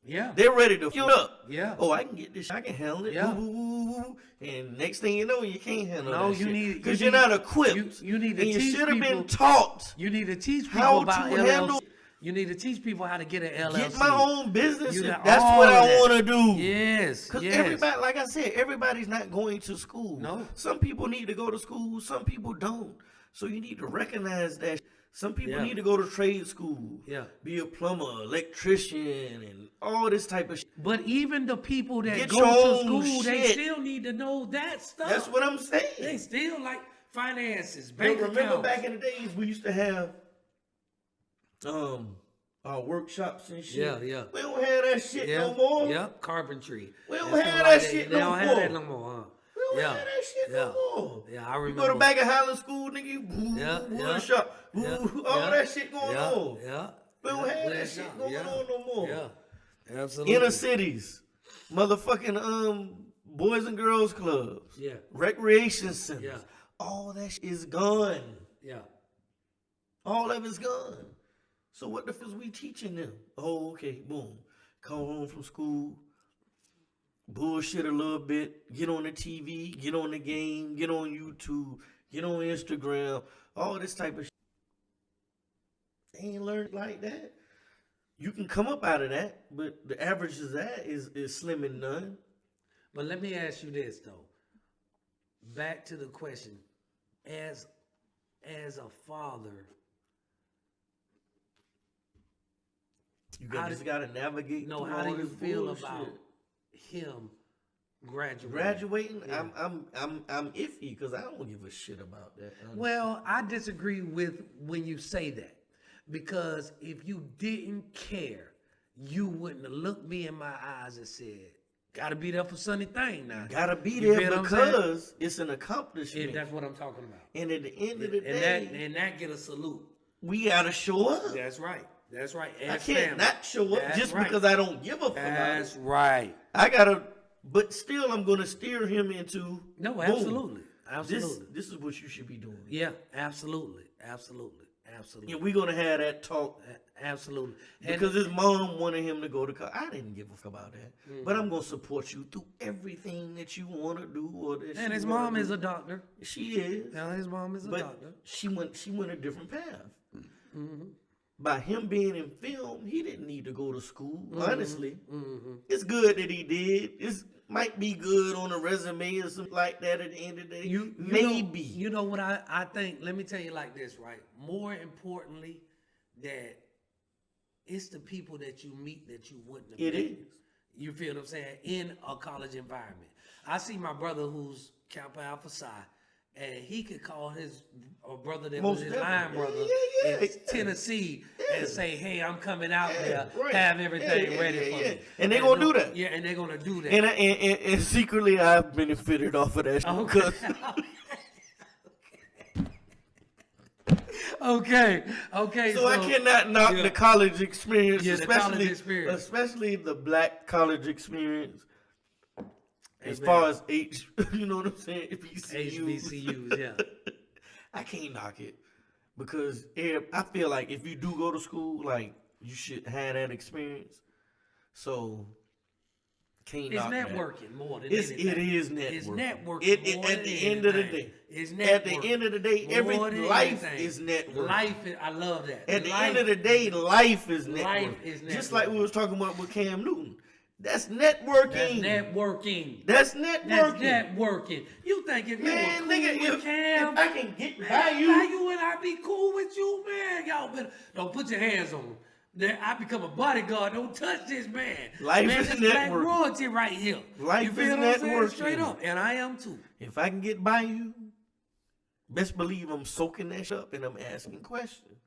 Yeah. They're ready to fill up. Yeah. Oh, I can get this. I can handle it. Yeah. Woo, woo, woo, woo. And next thing you know, you can't handle No, that you shit. need- Because you you're not need- equipped. you need to and you teach should have people- been taught You need to teach people how about to LLC. handle. You need to teach people how to get an LLC. Get my own business. You If got that's all what of I that. want to do. Yes. Because Yes. everybody, like I said, everybody's not going to school. No. Some people need to go to school. Some people don't. So you need to recognize that. Some people Yeah. need to go to trade school. Yeah. Be a plumber, electrician, and all this type of shit. But even the people that Get go your to own school, they shit. still need to know that stuff. That's what I'm They saying. still like finances, Yo, bank remember accounts. back in the days we used to have our workshops and shit. Yeah, yeah. We don't have that shit Yeah, no more. Yep, carpentry. We don't and have stuff that like shit They no don't have more. that no more, huh? We don't Yeah, have that shit yeah. no more. Yeah, I You remember. go to back of Highland School, nigga, you Yeah, wood yeah. shop, Yeah, all yeah, that shit going yeah, on. Yeah. We don't have Wood that shop, shit going yeah, on no more. Yeah, absolutely. Inner cities, motherfucking boys and girls clubs, Yeah, recreation centers, Yeah. all that shit is gone. yeah. All of it's gone. So what the fuck is we teaching them? Oh, okay, boom. Come home from school, bullshit a little bit, get on the TV, get on the game, get on YouTube, get on Instagram, all this type of shit. They ain't learned like that. You can come up out of that, but the average of that is slim and none. But let me ask you this though. Back to the question, as a father, You How just did- gotta navigate. no, through how do all you this feel bullshit. about him graduating? Graduating? Yeah. I'm iffy because I don't give a shit about that. Well, I disagree with when you say that, because if you didn't care, you wouldn't have looked me in my eyes and said, "Gotta be there for Sunny Thing now." Gotta be You there feel what I'm saying? because it's an accomplishment. And that's what I'm talking about. And at the end of the And day, that get a salute. we gotta show up. That's right. That's right. I As can't family. not show up That's just right. because I don't give a fuck about That's it. right. I gotta, but still, I'm gonna steer him into. No, boom, absolutely. Absolutely. This is what you should be doing. Yeah, absolutely. Absolutely. Absolutely. And we're gonna have that talk Absolutely. And because his mom wanted him to go to college. I didn't give a fuck about that, Mm-hmm. but I'm gonna support you through everything that you want to do or that. and she his wanna mom do. is a doctor. She is. Now his mom is a But doctor. she went a different path. Mm-hmm. By him being in film, he didn't need to go to school. Mm-hmm. Honestly, it's good that he did. It might be good on a resume or something like that at the end of the day. Maybe. You know what I think? Let me tell you like this, right? More importantly, that it's the people that you meet that you wouldn't have It met. is. You feel what I'm saying? In a college environment. I see my brother who's Kappa Alpha Psi, and he could call his brother that Most was his line definitely. brother Yeah. in Tennessee and say, "Hey, I'm coming out there, right. have everything Yeah, ready yeah, for yeah. me." And they gonna do that. Yeah, and they're gonna do that. And secretly, I've benefited off of that shit Okay. because Okay. so I cannot knock yeah. the college experience, Yeah, the especially college experience. especially the black college experience. As Amen. far as you know what I'm saying, HBCUs, yeah. I can't knock it because I feel like if you do go to school, like you should have that experience. So can't It's knock that. networking more than It anything. is networking. It's networking more at than the end of the anything. day. It's At the networking end of the day, every more than life anything. is networking. I love that. At the Life- end of the day, life is networking. Life is Just like we networking. was talking about with Cam Newton. That's networking. That's networking. That's That's networking. networking. You think if you Man, were cool nigga, with if Cam, I can get man, by you, and I be cool with you, man. Y'all better don't put your hands on him. Then I become a bodyguard. Don't touch this man. Life man, is this black networking. royalty right here. Life you is feel what I'm saying? networking. Straight up, and I am too. if I can get by you, best believe I'm soaking that shit up and I'm asking questions.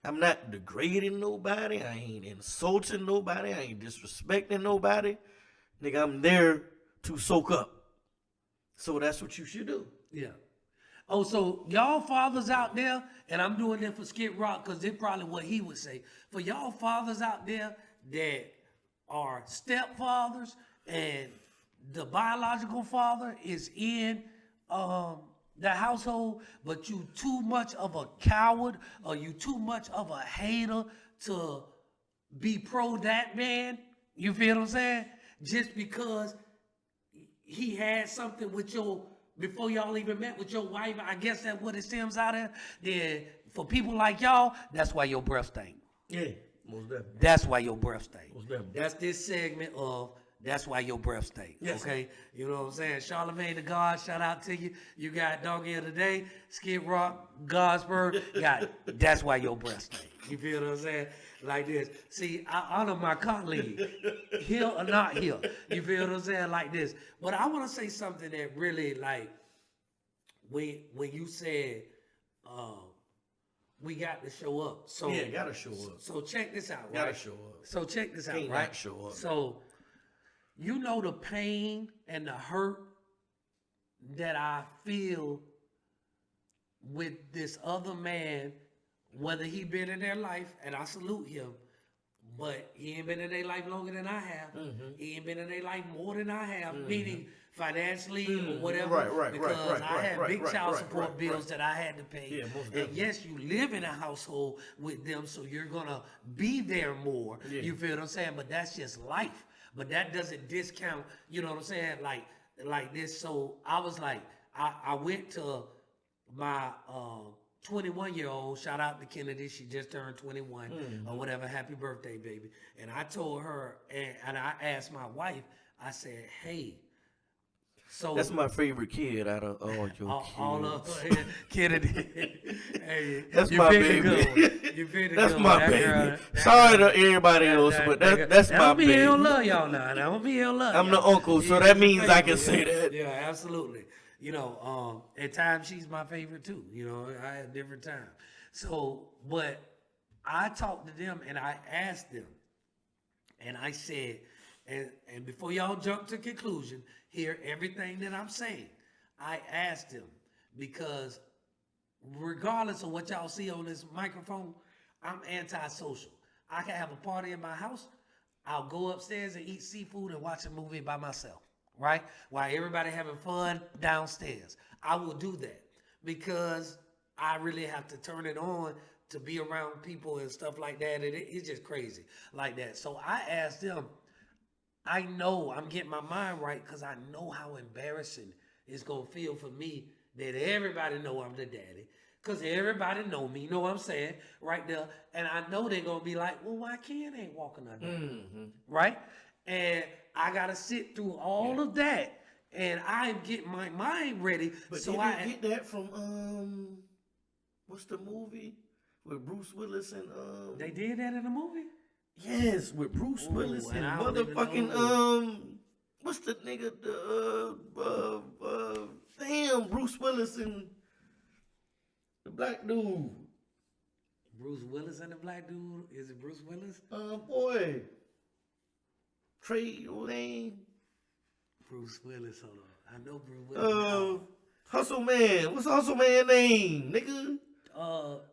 I'm not degrading nobody. I ain't insulting nobody. I ain't disrespecting nobody. Nigga, I'm there to soak up. So that's what you should do. Yeah. Oh, so y'all fathers out there, and I'm doing it for Skid Rock because it's probably what he would say. For y'all fathers out there that are stepfathers and the biological father is in the household, but you too much of a coward or you too much of a hater to be pro that man. You feel what I'm saying? Just because he had something with your before y'all even met with your wife, I guess that's what it stems out of. Then for people like y'all, that's why your breath stink. Yeah, most definitely. That's why your breath stink. Most definitely. That's this segment of that's why your breath stink. Yes, Okay? You know what I'm saying? Charlamagne the God, shout out to you. You got Doggy of the Day, Skid Rock, Godsburg. That's why your breath stink. You feel what I'm saying? Like this. See, I honor my colleague, here or not here. You feel what I'm saying? Like this. But I want to say something that really, like, when you said, we got to show up. So Yeah, gotta show up. So check this out, right? Gotta show up. So check this out, Can't right? not show up. So you know the pain and the hurt that I feel with this other man, whether he been in their life, and I salute him, but he ain't been in their life longer than I have. Mm-hmm. He ain't been in their life more than I have, meaning financially or whatever. Right, because I had big child support right, bills that I had to pay. Yeah, most and definitely. yes, you live in a household with them, so you're gonna be there more. Yeah. You feel what I'm saying? But that's just life. But that doesn't discount, you know what I'm saying? Like this. So I was like, I went to my 21-year-old, shout out to Kennedy, she just turned 21 or whatever, happy birthday, baby. And I told her, and I asked my wife, I said, hey, so That's my favorite kid out of all your kids. all of Kennedy. Hey, That's you my been baby. a good one. You been a That's good my one. baby. That Sorry girl- to everybody else, but that's my don't baby. be don't love y'all now. Don't be don't love I'm the y'all. uncle, so Yeah, that she's means I can favorite, say yeah. that. Yeah, absolutely. You know, at times she's my favorite too. You know, I had different times. So, but I talked to them and I asked them, and I said, and before y'all jump to conclusion, hear everything that I'm saying. I asked them because regardless of what y'all see on this microphone, I'm antisocial. I can have a party in my house. I'll go upstairs and eat seafood and watch a movie by myself, right? While everybody having fun downstairs. I will do that because I really have to turn it on to be around people and stuff like that. It's just crazy like that. So I asked them, I know I'm getting my mind right because I know how embarrassing it's going to feel for me that everybody know I'm the daddy. Because everybody know me, you know what I'm saying, right there. And I know they're going to be like, well, why Ken ain't walking under right? And I got to sit through all of that. And I'm getting my mind ready. But so did I you get that from, what's the movie? With Bruce Willis and, They did that in the movie? Yes, with Bruce Willis and and I don't even motherfucking, know. what's the nigga, damn, Bruce Willis and the black dude. Bruce Willis and the black dude? Is it Bruce Willis? Boy. Trey Lane. Bruce Willis, hold on. I know Bruce Willis. Hustle Man. What's Hustle Man name, nigga?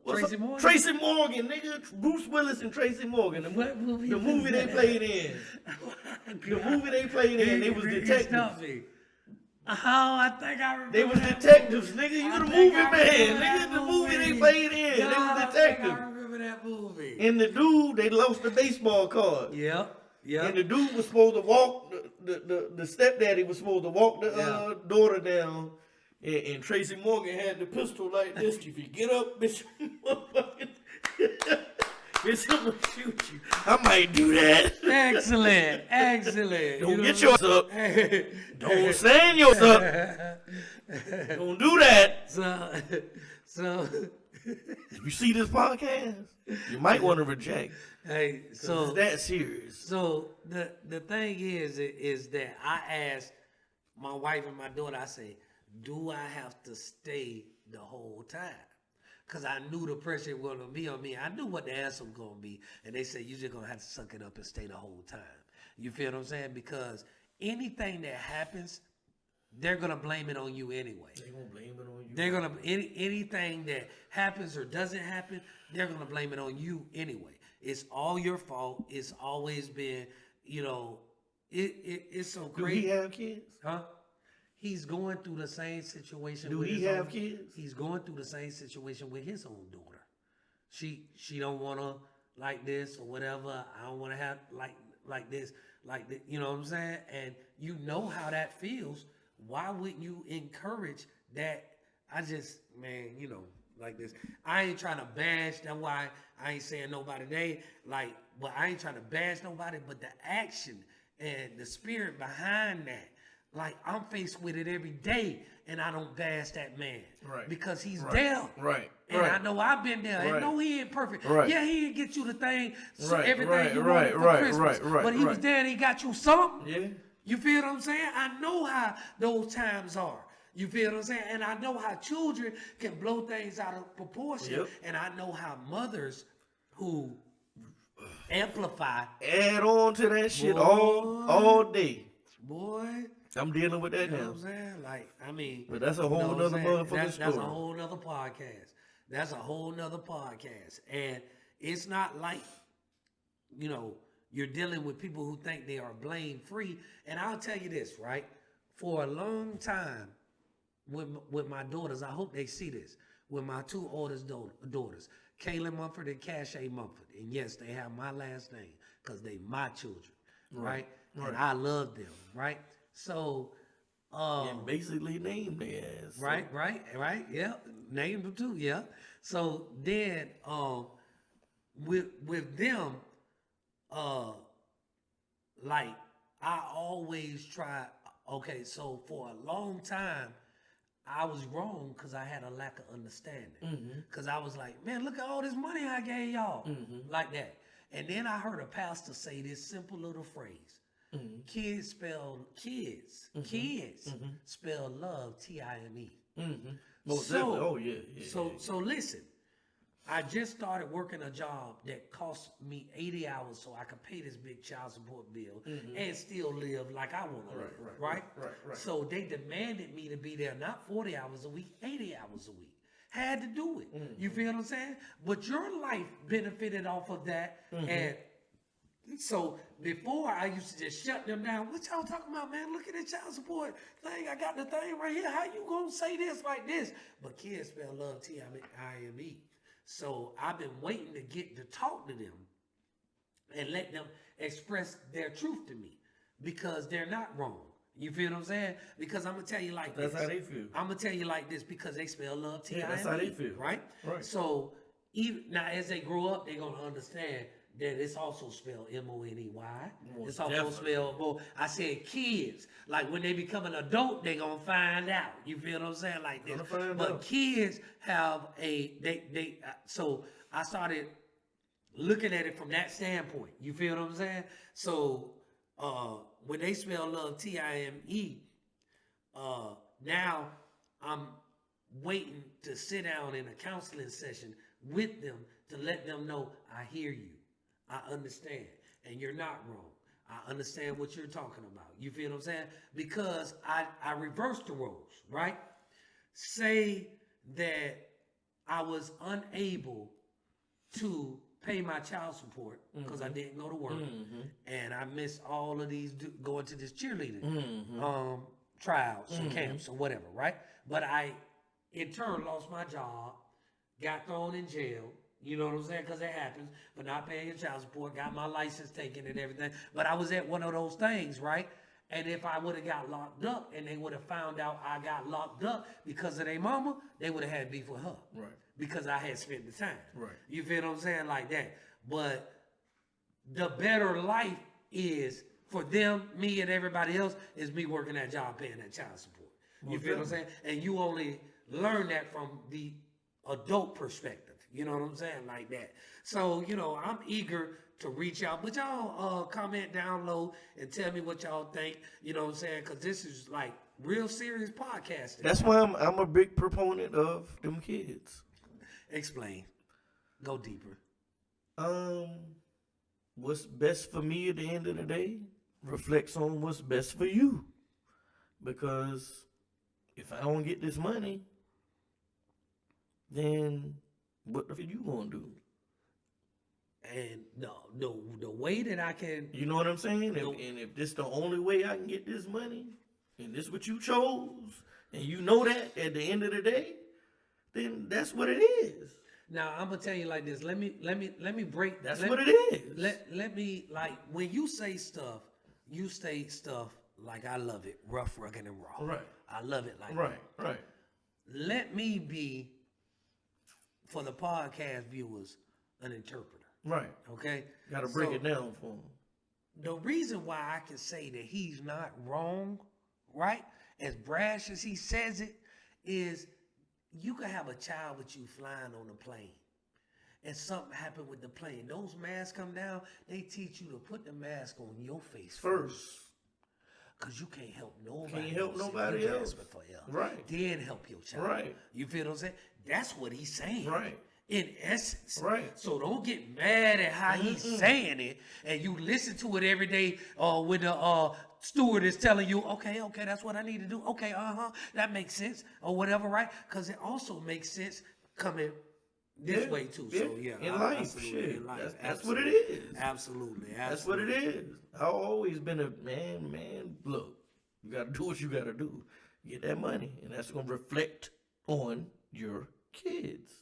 Tracy Morgan? Tracy Morgan, nigga. Bruce Willis and Tracy Morgan. What movie? The movie they played in. The movie they played in, they was detectives. Oh, I think I remember. They was that detectives, movie. nigga. You I the think movie I man, remember nigga. that The movie they played in, Yeah, they was I think detectives. I remember that movie. And the dude, they lost the baseball card. Yep. And the dude was supposed to walk, the stepdaddy was supposed to walk the daughter down. And Tracy Morgan had the pistol like this. If you get up, bitch, motherfucking, bitch, I'm gonna shoot you. I might do that. Excellent. Don't get yours up. Don't sand yours up. Don't do that. So If you see this podcast, you might want to reject. hey, so It's that serious. So the thing is that I asked my wife and my daughter, I say, do I have to stay the whole time? Because I knew the pressure was going to be on me. I knew what the answer was going to be. And they said, you're just going to have to suck it up and stay the whole time. You feel what I'm saying? Because anything that happens, they're going to blame it on you anyway. They gonna blame it on you. They're going to, anything that happens or doesn't happen, they're going to blame it on you anyway. It's all your fault. It's always been, you know, it's so Do great. he have kids? Huh? He's going through the same situation. Do with he his have own, kids? He's going through the same situation with his own daughter. She don't want to like this or whatever. I don't want to have like this, you know what I'm saying? And you know how that feels. Why wouldn't you encourage that? I just, man, you know, like this. I ain't trying to bash. That's why I ain't saying nobody name. Like, but I ain't trying to bash nobody. But the action and the spirit behind that, like I'm faced with it every day, and I don't bash that man, Right. Because he's Right. there, Right. And Right. I know I've been there. Right. I know he ain't perfect. Right. Yeah, he didn't get you the thing, so Right. everything Right. you Right. wanted for Right. Christmas. Right. But he was Right. there and he got you something. Yeah. You feel what I'm saying? I know how those times are. You feel what I'm saying? And I know how children can blow things out of proportion. Yep. And I know how mothers who amplify, Add on to that shit Boy. all day. boy, I'm dealing with that you know now. what I'm saying? Like, I mean, But that's a you know whole what I'm nother saying? motherfucking That's a story. whole nother podcast. That's a whole nother podcast. And it's not like, you know, you're dealing with people who think they are blame free. And I'll tell you this, right? For a long time, with my daughters, I hope they see this. With my two oldest daughters, Kaylin Mumford and Cashay Mumford. And yes, they have my last name because they my children, right? And I love them, right? So, And basically named their ass. right, yeah. Named them too, yeah. So then, with them, like I always try. Okay, so for a long time, I was wrong because I had a lack of understanding. Because I was like, man, look at all this money I gave y'all, like that. And then I heard a pastor say this simple little phrase: kids spell love TIME. Most So- definitely. Oh yeah. So listen, I just started working a job that cost me 80 hours so I could pay this big child support bill and still live like I want to live, right? Right. So they demanded me to be there not 40 hours a week, 80 hours a week. Had to do it. You feel what I'm saying? But your life benefited off of that. And so before I used to just shut them down. What y'all talking about, man? Look at the child support thing. I got the thing right here. How you gonna say this like this? But kids spell love TIME. So I've been waiting to get to talk to them and let them express their truth to me because they're not wrong. You feel what I'm saying? Because I'm gonna tell you like That's this. how they feel. I'm gonna tell you like this because they spell love TIME. Yeah, that's how they feel. Right? Right. So even now as they grow up, they're gonna understand that it's also spelled MONEY. Most It's also definitely. spelled, well, I said kids. Like when they become an adult, they gonna find out. You feel what I'm saying? Like this. Gonna find But out. kids have so I started looking at it from that standpoint. You feel what I'm saying? So when they spell love TIME, now I'm waiting to sit down in a counseling session with them to let them know I hear you. I understand. And you're not wrong. I understand what you're talking about. You feel what I'm saying? Because I reversed the roles, right? Say that I was unable to pay my child support because I didn't go to work and I missed all of these going to this cheerleading trials or camps or whatever, right? But I in turn lost my job, got thrown in jail. You know what I'm saying? Because it happens. For not paying your child support, got my license taken and everything. But I was at one of those things, right? And if I would have got locked up and they would have found out I got locked up because of their mama, they would have had beef with her. Right. Because I had spent the time. Right. You feel what I'm saying? Like that. But the better life is for them, me, and everybody else is me working that job, paying that child support. You feel what I'm saying? And you only learn that from the adult perspective. You know what I'm saying? Like that. So, you know, I'm eager to reach out. But y'all comment down low and tell me what y'all think. You know what I'm saying? Because this is like real serious podcasting. That's why I'm a big proponent of them kids. Explain. Go deeper. What's best for me at the end of the day reflects on what's best for you. Because if I don't get this money, then what the fuck you gonna do? And the way that I can, You know what I'm saying? And if this the only way I can get this money, and this what you chose, and you know that at the end of the day, then that's what it is. Now I'm gonna tell you like this. Let me break. That's let, what it is. Let me like when you say stuff, you say stuff like I love it, rough, rugged, and raw. Right. I love it like Right, right. Let me be, for the podcast viewers, an interpreter. Right. Okay? Got to break it down for him. The reason why I can say that he's not wrong, right? As brash as he says it, is you can have a child with you flying on a plane. And something happened with the plane. Those masks come down, they teach you to put the mask on your face first. Because you can't help nobody. Can't help nobody else. Right. Then help your child. Right. You feel what I'm saying? That's what he's saying. Right. In essence. Right. So don't get mad at how he's saying it, and you listen to it every day when the steward is telling you, okay, that's what I need to do. Okay, that makes sense, or whatever, right? Because it also makes sense coming this way too. Yeah. So yeah, in life, shit. in life. That's what it is. Absolutely. That's what it is. I've always been a man. Look, you gotta do what you gotta do. Get that money, and that's gonna reflect on your kids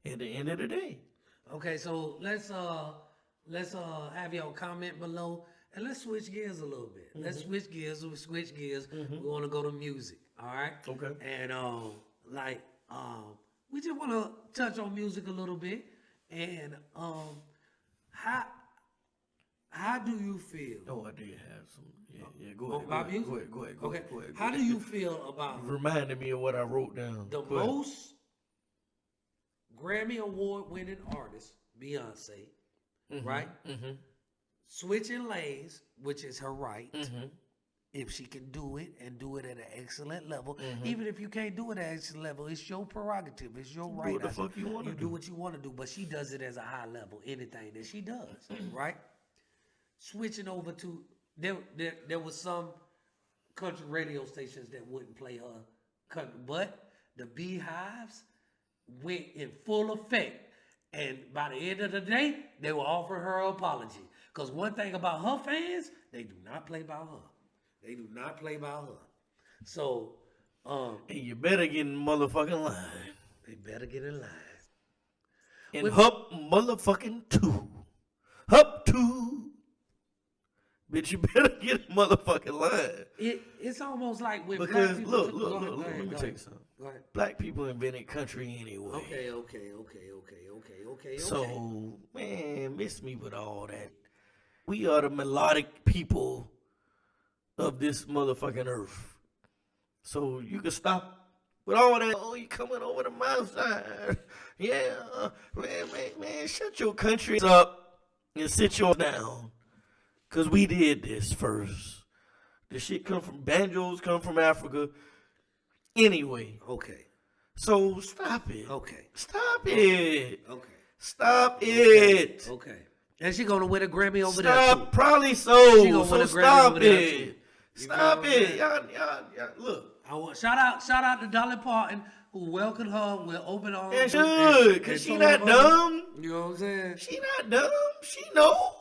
at the end of the day. Okay, so let's have your comment below, and let's switch gears a little bit. Let's switch gears. We want to go to music. All right. Okay. And we just want to touch on music a little bit, and how do you feel? Oh, I did have some. Yeah. Go ahead. About music? Go ahead. Okay. Go ahead. How do you feel about Reminded me of what I wrote down. the most Grammy Award winning artist, Beyonce, right? Mm-hmm. Switching lanes, which is her right. Mm-hmm. If she can do it and do it at an excellent level, even if you can't do it at an excellent level, it's your prerogative. It's your right. Do what the fuck you want to do. You do what you want to do, but she does it as a high level. Anything that she does, right? Switching over to there was some country radio stations that wouldn't play her country, but the Beehives went in full effect, and by the end of the day, they were offering her an apology. Because one thing about her fans, they do not play by her. They do not play by her. So, and you better get in motherfucking line. they better get in line. And hup motherfucking two. Hup two. Bitch, you better get in motherfucking line. It's almost like when Because black people look, let me tell you something. Go ahead. Black people invented country anyway. Okay. So, man, miss me with all that. We are the melodic people of this motherfucking earth. So you can stop with all that. Oh, you coming over the mountain side. Yeah, man, shut your country up and sit yours down. Because we did this first. This shit come from banjos, come from Africa. Anyway. Okay. So stop it. Okay. Stop it. Okay. Stop it. Okay. And she gonna win a Grammy over there too. Stop. Probably so. She gonna win a So Grammy stop over there, it. too. Stop it. Y'all, look. I want shout out to Dolly Parton who welcomed her with open arms. And should, because she not dumb. You know what I'm saying? She not dumb. She know.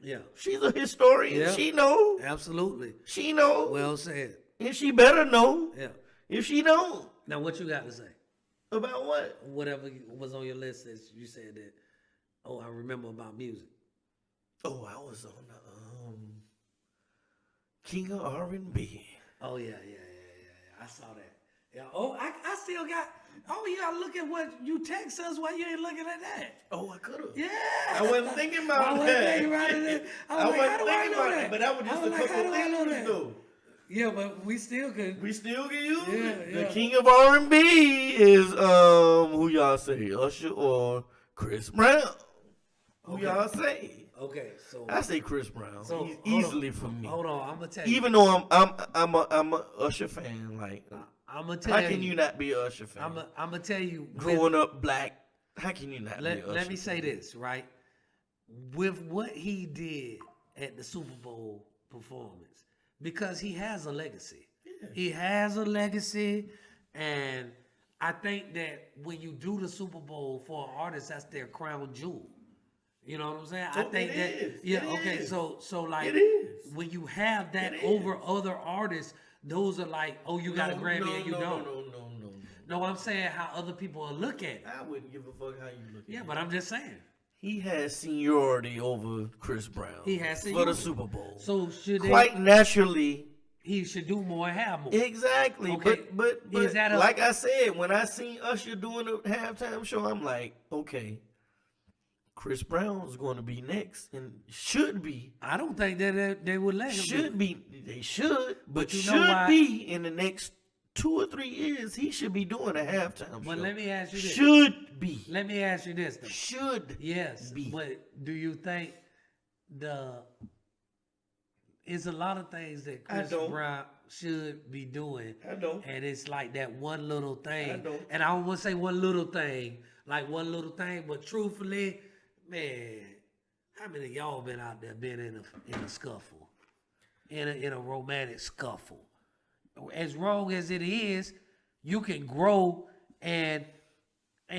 Yeah. She's a historian. Yeah. She know. Absolutely. She know. Well said. And she better know. Yeah. If she don't. Now what you got to say? About what? Whatever was on your list that you said that, oh, I remember about music. Oh, I was on the King of R&B. Oh, yeah. I saw that. Yeah. Oh, I still got, you got to look at what you text us while you ain't looking at that. Oh, I could have. Yeah. I wasn't thinking about that. I wasn't thinking about that. But that was just a couple things though. Yeah, but we still could. We still can use it. Yeah. The king of R&B is who y'all say, Usher or Chris Brown? Who y'all say? Okay, so I say Chris Brown. So, He's easily for me. Hold on, I'm gonna tell you. Even though I'm a Usher fan, like I'm gonna tell you. how can you not be an Usher fan? I'm gonna tell you. Growing up black, how can you not be an Usher? Let me say this, right? With what he did at the Super Bowl performance, because he has a legacy. Yeah. He has a legacy, and I think that when you do the Super Bowl for an artist, that's their crown jewel. You know what I'm saying? So I think that is. yeah. It Okay, is. so like It is. when you have that over other artists, those are like, oh, you got a Grammy and you don't. No. No, I'm saying how other people will look at it. I wouldn't give a fuck how you look at Yeah, it. but I'm just saying. He has seniority over Chris Brown. He has for seniority. the Super Bowl. So should Quite naturally. he should do more and have more. Exactly. Okay. But Is that a- like I said, when I seen Usher doing the halftime show, I'm like, okay, Chris Brown's going to be next and should be. I don't think that they would let him. Should be. They should. But you know should why? be in the next 2 or 3 years, he should be doing a halftime show. But let me ask you this. Should be. Let me ask you this. Though. Should Yes, be. but do you think it's a lot of things that Chris don't. Brown should be doing? I don't. And it's like that one little thing. I don't. And I don't want to say one little thing, but truthfully, man, how many of y'all been out there been in a scuffle, in a romantic scuffle? As wrong as it is, you can grow and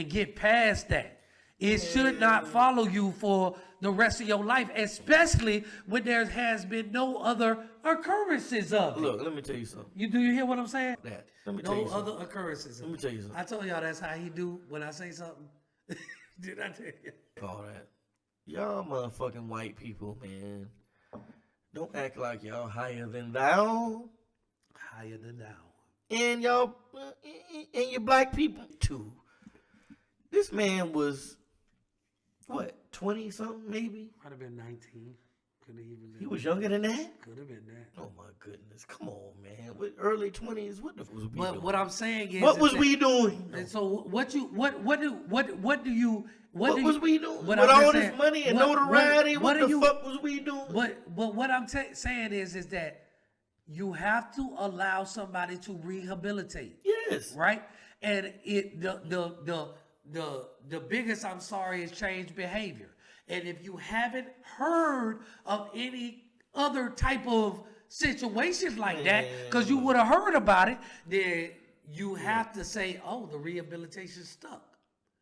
get past that. It should not follow you for the rest of your life, especially when there has been no other occurrences of it. Look, let me tell you something. Do you hear what I'm saying? Let me tell No you something. other occurrences. Let me tell you something. I told y'all that's how he do when I say something. Did I tell you? All that. Y'all motherfucking white people, man. Don't act like y'all higher than thou. Higher than thou. And y'all, and your black people too. This man was, what, 20 something maybe? Might have been 19. Could have even been. He was younger than that? Could have been that. Oh my goodness. Come on, man. With early 20s, what the fuck was we doing? But what I'm saying is, What was we doing? And so what do you What was we doing? What With I'm all just this saying, money and what- notoriety, what what do the you- fuck was we doing? But what I'm saying is that you have to allow somebody to rehabilitate, Yes. right? And the biggest I'm sorry is change behavior. And if you haven't heard of any other type of situations like that, because you would have heard about it, then you have to say, oh, the rehabilitation stuck.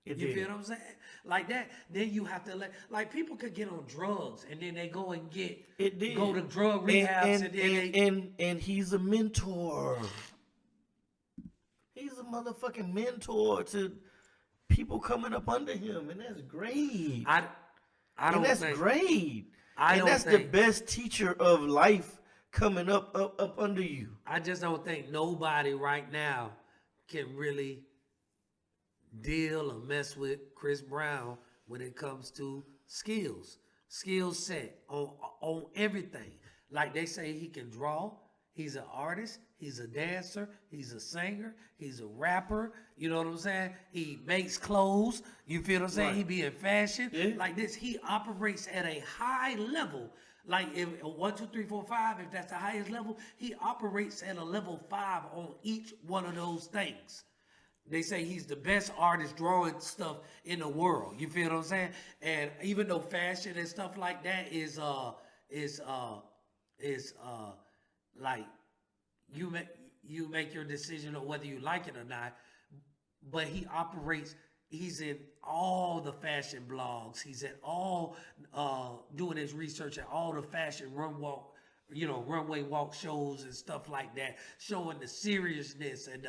You feel what I'm saying? Like that, then you have to like people could get on drugs and then they go and go to drug rehabs and he's a mentor. He's a motherfucking mentor to people coming up under him, and that's great. I don't and that's think, great. I and don't that's think, the best teacher of life coming up under you. I just don't think nobody right now can really deal or mess with Chris Brown when it comes to skill set on everything. Like they say, he can draw. He's an artist. He's a dancer. He's a singer. He's a rapper. You know what I'm saying? He makes clothes. You feel what I'm saying? Right. He be in fashion. Yeah. Like this, he operates at a high level. Like if 1, 2, 3, 4, 5, if that's the highest level, he operates at a level 5 on each one of those things. They say he's the best artist drawing stuff in the world. You feel what I'm saying? And even though fashion and stuff like that is like you make your decision on whether you like it or not, but he operates. He's in all the fashion blogs. He's at all doing his research at all the fashion runway walk shows and stuff like that, showing the seriousness and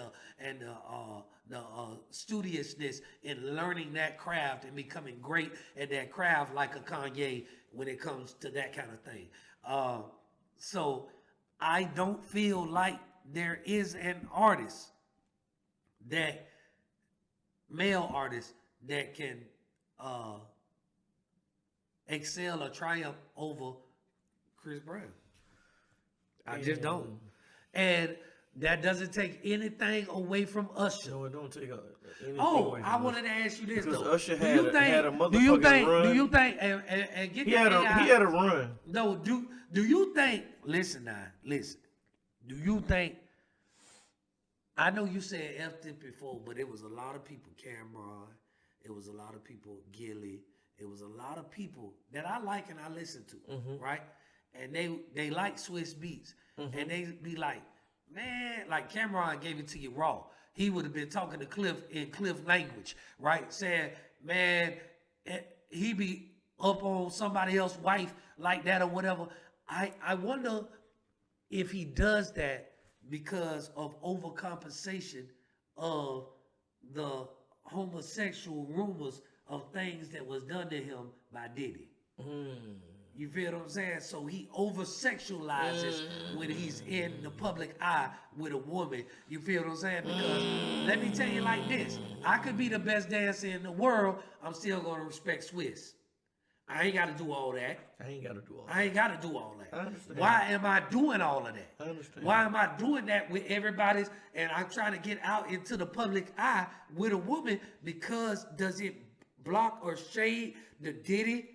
the studiousness in learning that craft and becoming great at that craft, like a Kanye when it comes to that kind of thing. So I don't feel like there is an artist male artist that can excel or triumph over Chris Brown. I just don't. And that doesn't take anything away from Usher. No, it don't take anything Oh, away from I us. wanted to ask you this Because though. Usher Do you had a do you motherfucking think? run. Do you think? And get He the had AI. a run. No. Do you think? Listen now. Listen. Do you think? I know you said F it before, but it was a lot of people. Cameron. It was a lot of people. Gilly. It was a lot of people that I like and I listen to. Right. And they like Swiss Beats. And they be like, man, like Cameron gave it to you raw. He would have been talking to Cliff in Cliff language, right? Saying, man, he be up on somebody else's wife like that or whatever. I wonder if he does that because of overcompensation of the homosexual rumors of things that was done to him by Diddy. You feel what I'm saying? So he over sexualizes when he's in the public eye with a woman. You feel what I'm saying? Because let me tell you like this, I could be the best dancer in the world, I'm still gonna respect Swiss. I ain't gotta do all that. I ain't gotta do all that. that. I understand. Why am I doing all of that? I understand. Why am I doing that with everybody's, and I'm trying to get out into the public eye with a woman? Because does it block or shade the Diddy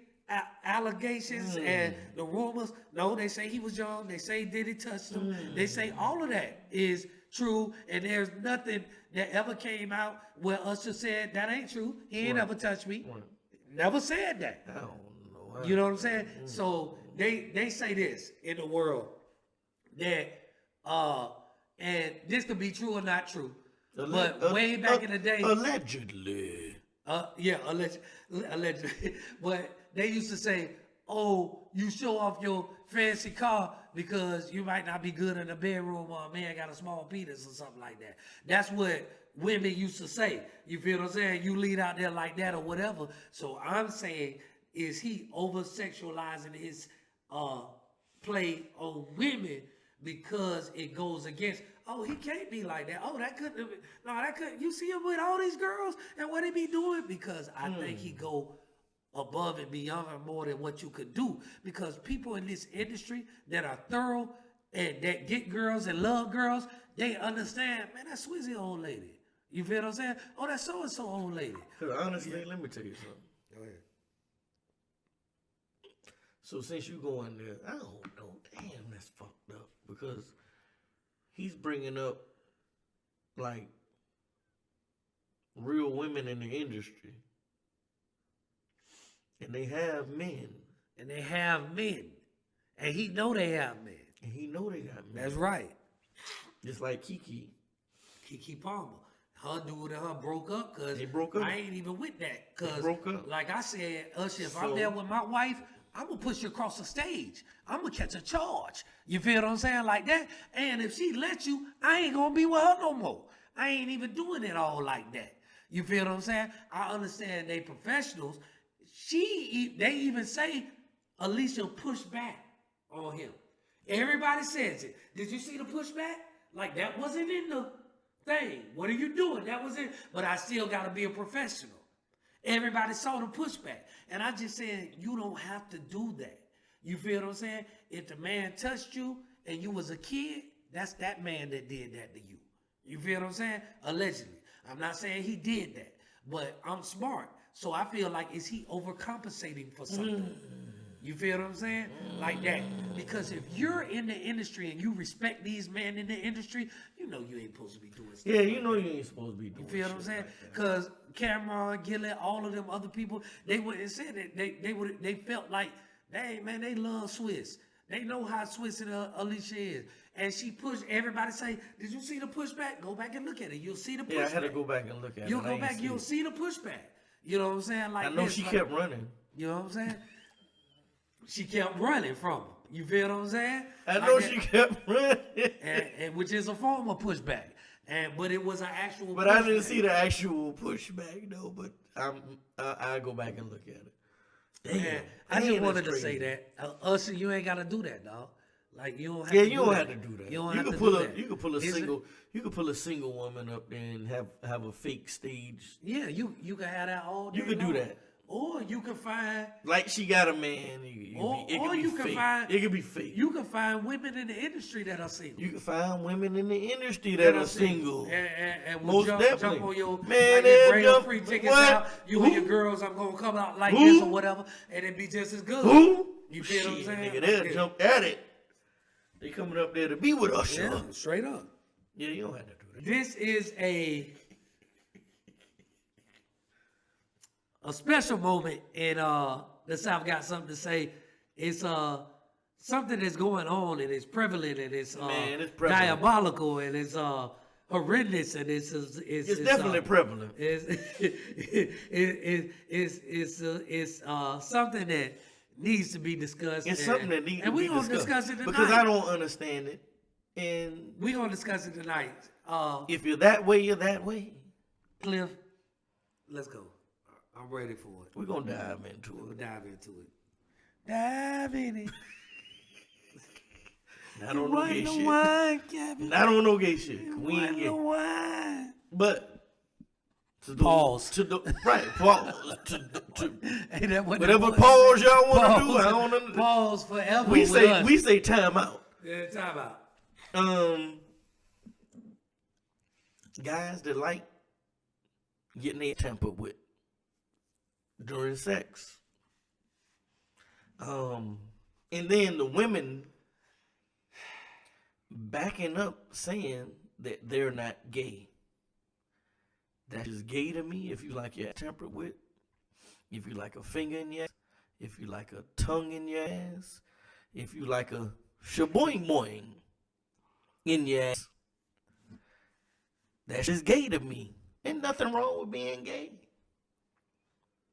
allegations and the rumors? No, they say he was young. They say Diddy touched him. They say all of that is true, and there's nothing that ever came out where Usher said that ain't true. He ain't ever touched me. Never said that. I don't know. You know what I'm saying? So they say this in the world that and this could be true or not true. But way back in the day, allegedly. Allegedly. But they used to say, oh, you show off your fancy car because you might not be good in the bedroom, or a man got a small penis or something like that. That's what women used to say. You feel what I'm saying? You lead out there like that or whatever. So I'm saying, is he over sexualizing his play on women because it goes against, oh, he can't be like that. Oh, that couldn't, you see him with all these girls and what he be doing? Because I think he go above and beyond more than what you could do. Because people in this industry that are thorough and that get girls and love girls, they understand, man, that's Swizzy old lady. You feel what I'm saying? Oh, that's so-and-so old lady. Honestly, let me tell you something. Go ahead. So since you going there, I don't know. Damn, that's fucked up. Because he's bringing up, like, real women in the industry. And they have men. And they have men. And he know they have men. And he know they got men. That's right. Just like Keke Palmer. Her dude and her broke up because they broke up. I ain't even with that. Because, broke up. like I said, Usher, if I'm there with my wife, I'm going to push you across the stage. I'm going to catch a charge. You feel what I'm saying? Like that. And if she lets you, I ain't going to be with her no more. I ain't even doing it all like that. You feel what I'm saying? I understand they professionals. They even say Alicia pushed back on him. Everybody says it. Did you see the pushback? Like, that wasn't in the thing. What are you doing? That was it. But I still got to be a professional. Everybody saw the pushback. And I just said, you don't have to do that. You feel what I'm saying? If the man touched you and you was a kid, that's that man that did that to you. You feel what I'm saying? Allegedly. I'm not saying he did that. But I'm smart. So I feel like, is he overcompensating for something? You feel what I'm saying? Like that. Because if you're in the industry and you respect these men in the industry, you know you ain't supposed to be doing stuff. Yeah, you know you ain't supposed to be doing. You feel what I'm saying? Because Cameron, Gillett, all of them other people, they would have said that they felt like, dang man, they love Swiss. They know how Swiss and Alicia is. And she pushed, everybody say, did you see the pushback? Go back and look at it. You'll see the pushback. Yeah, I had to go back and look at it. You'll go back, you'll see the pushback. You know what I'm saying? Like I know this, she like, kept running. You know what I'm saying? She kept running from him. You feel what I'm saying? I know she kept running. And which is a form of pushback. But it was an actual But pushback. I didn't see the actual pushback though, but I'll go back and look at it. Damn. I just wanted to say that. Usher, you ain't gotta do that, dog. Like you don't have Yeah, to you do don't that. have to do that. You don't You have can to pull do a that. you can pull a Is single it? you can pull a single woman up there and have a fake stage. Yeah, you can have that all day You can do long. that. Or you can find Like she got a man. It could be fake. you can find women in the industry that are single. You can find women in the industry that are single. And Most we'll definitely. jump on your Man, like bring jump- free tickets what? out. You and your girls, I'm gonna come out like Who? this or whatever, and it be just as good. Who? You feel what I'm Shit, saying? nigga, they'll Like, jump at it. They coming up there to be with us, yeah, y'all. straight up. Yeah, you don't have to do that. This is a special moment in the South Got Something to Say. It's something that's going on and it's prevalent and it's Man, it's prevalent. diabolical and it's horrendous and it's Definitely prevalent. It's something that needs to be discussed. It's something that needs to and be we're gonna discussed. discuss it tonight. Because I don't understand it. And we're gonna discuss it tonight. if you're that way, you're that way. Cliff, let's go. I'm ready for it. We're going to dive into We'll it. dive into it. Dive in it. Not on no gay shit. Wine, Gabby. Not on no gay shit. We ain't gay. Wine. But Pause. Right, pause. Hey, that what Whatever pause y'all want to do, I don't understand. Pause forever. We say time out. Yeah, time out. Guys that like getting their temper with during sex. And then the women backing up saying that they're not gay. That is gay to me if you like your temper with, if you like a finger in your ass, if you like a tongue in your ass, if you like a shaboing boing in your ass. That's just gay to me. Ain't nothing wrong with being gay.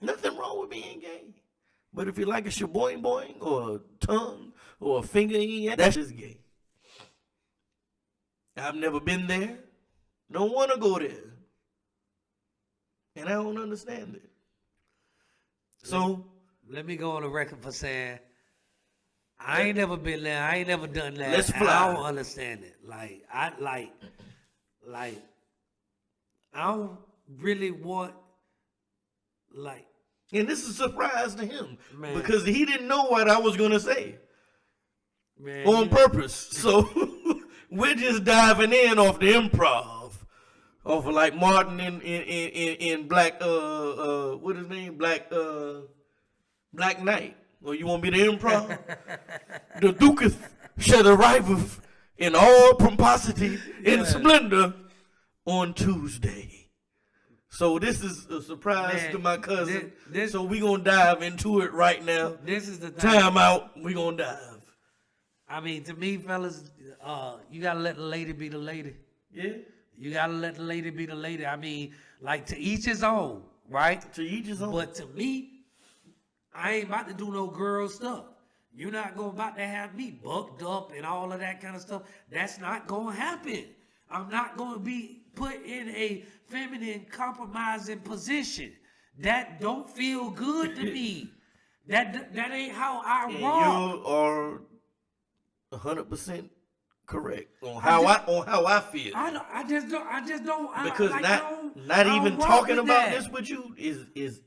Nothing wrong with being gay. But if you like a shaboing boing or a tongue or a finger in your ass, that's just gay. I've never been there. Don't want to go there. And I don't understand it. So let me go on the record for saying I ain't never been there. I ain't never done that. Let's fly. I don't understand it. I don't really want and this is a surprise to him. Man. Because he didn't know what I was gonna say. Man, On purpose. So we're just diving in off the improv. Off of like Martin in Black what his name? Black Knight. Or you want me to improv? The Duketh shall arrive in all pomposity and splendor on Tuesday. So this is a surprise to my cousin. So we gonna dive into it right now. This is the time out. We gonna dive. I mean, to me, fellas, you gotta let the lady be the lady. Yeah. You gotta let the lady be the lady. I mean, like to each his own, right? To each his own. But to me, I ain't about to do no girl stuff. You're not about to have me bucked up and all of that kind of stuff. That's not gonna happen. I'm not gonna be put in a feminine compromising position. That don't feel good to me. That ain't how I roll. You are 100% correct on how I feel. I just don't. Because not even talking about this with you is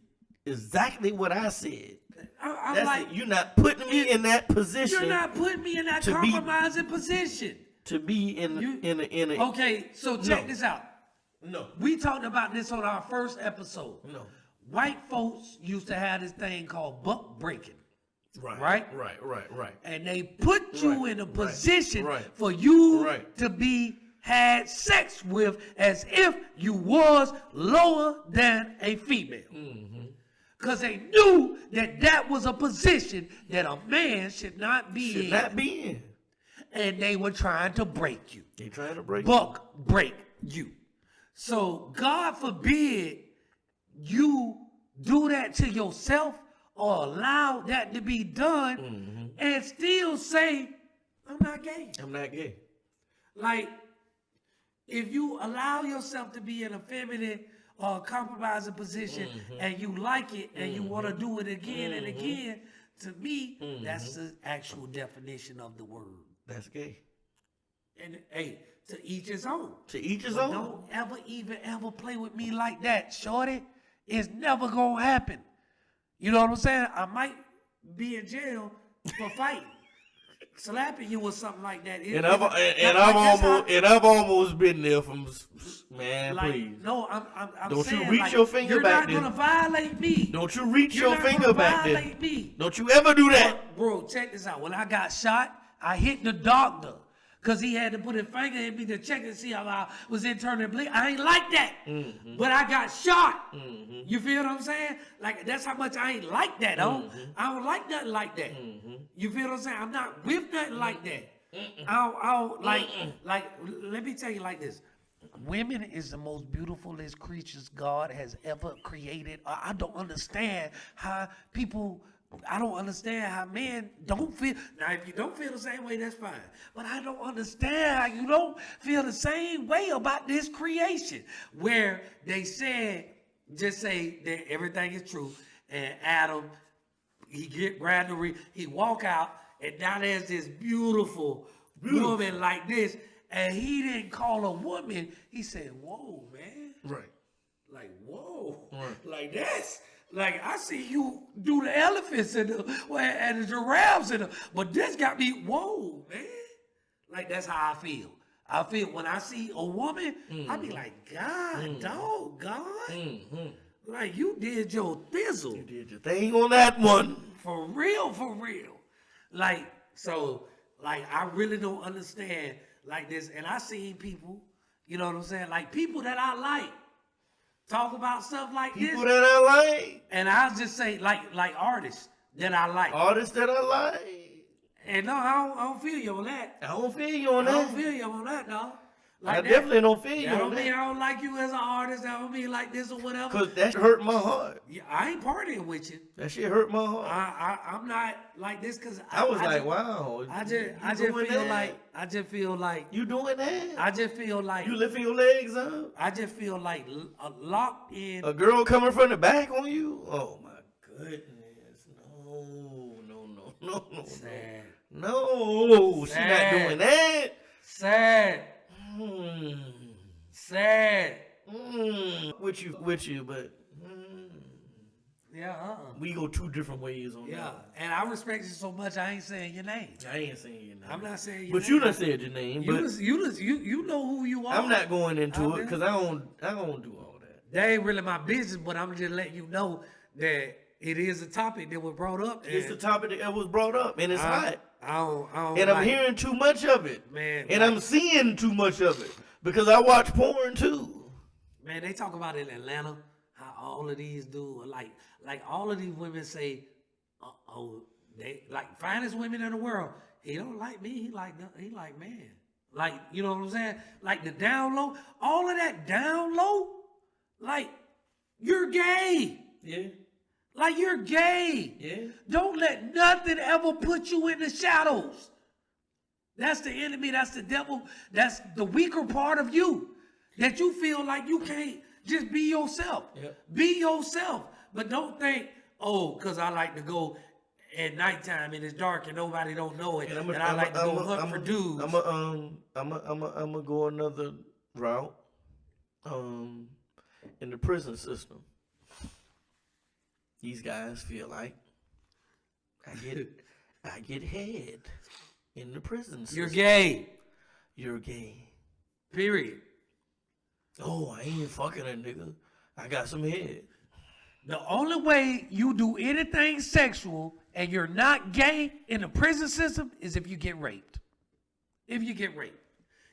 exactly what I said. I'm like, it. You're not putting me in that position. You're not putting me in that compromising position. To be in a. Okay, so check this out. No. We talked about this on our first episode. No. White folks used to have this thing called buck breaking. Right. And they put you in a position for you to be had sex with as if you was lower than a female. Because they knew that was a position that a man should not be in. And they were trying to break you. They trying to break buck break you. So God forbid you do that to yourself or allow that to be done and still say, I'm not gay. I'm not gay. Like, if you allow yourself to be in a feminine or compromising position and you like it and you want to do it again and again, to me, that's the actual definition of the word. That's gay. And hey, to each his own. To each his But own. don't ever play with me like that, shorty. It's never gonna happen. You know what I'm saying? I might be in jail for fighting, slapping you or something like that. I've almost been there from man. Like, please. No, I'm don't saying, you reach like, your finger back there. You're not gonna violate me. Don't you reach You're your not finger gonna back there. violate me. Don't you ever do that. Bro, check this out. When I got shot, I hit the doctor. Because he had to put his finger in me to check and see how I was internal bleed. I ain't like that. But I got shot. You feel what I'm saying? Like, that's how much I ain't like that. I don't like nothing like that. You feel what I'm saying? I'm not with nothing like that. I don't like, let me tell you like this. Women is the most beautifulest creatures God has ever created. I don't understand how people I don't understand how men don't feel. Now, if you don't feel the same way, that's fine. But I don't understand how you don't feel the same way about this creation, where they said, just say that everything is true, and Adam, grab he walk out, and now there's this beautiful woman like this, and he didn't call a woman. He said, "Whoa, man!" Right. Like, whoa, Right. like that's like I see you do the elephants and the giraffes but this got me, whoa, man. Like that's how I feel. I feel when I see a woman, I be like, God, dog, God, like you did your thizzle. You did your thing on that one. For real, for real. Like, so, like, I really don't understand like this. And I seen people, you know what I'm saying? Like, people that I like talk about stuff like this. People that I like. And I'll just say, like artists that I like. Artists that I like. And no, I don't feel you on that. I don't feel you on that. I don't feel you on that, dog. Like I that, definitely don't feel you that on don't that. mean I don't like you as an artist. That don't mean like this or whatever. Because that hurt my heart. Yeah, I ain't partying with you. That shit hurt my heart. I'm not like this because I was like, wow. I just feel like you doing that? I just feel like You lifting your legs up? I just feel like locked in. A girl coming from the back on you? Oh my goodness. No. Sad. No, she not doing that. Sad. Sad. With you, but Yeah. we go two different ways on Yeah. that. And I respect you so much. I ain't saying your name. I ain't saying your name. I'm not saying your name. But you done said your name. But You know who you are. I'm not going into it because I don't do all that. That ain't really my business, but I'm just letting you know that it is a topic that was brought up. It's a topic that was brought up, and it's hot. I don't And like I'm hearing too much of it. Man, and like- I'm seeing too much of it. Because I watch porn too. Man, they talk about in Atlanta how all of these do like all of these women say, they like finest women in the world. He don't like me. He like man. Like, you know what I'm saying? Like the down low, all of that down low. Like you're gay. Yeah. Like you're gay. Yeah. Don't let nothing ever put you in the shadows. That's the enemy. That's the devil. That's the weaker part of you. That you feel like you can't just be yourself. Yep. Be yourself. But don't think, because I like to go at nighttime and it's dark and nobody don't know it. And I like to go hunt for dudes. I'm gonna go another route. In the prison system, these guys feel like I get head in the prison system. You're gay. You're gay. Period. Oh, I ain't fucking a nigga. I got some head. The only way you do anything sexual and you're not gay in the prison system is if you get raped. If you get raped.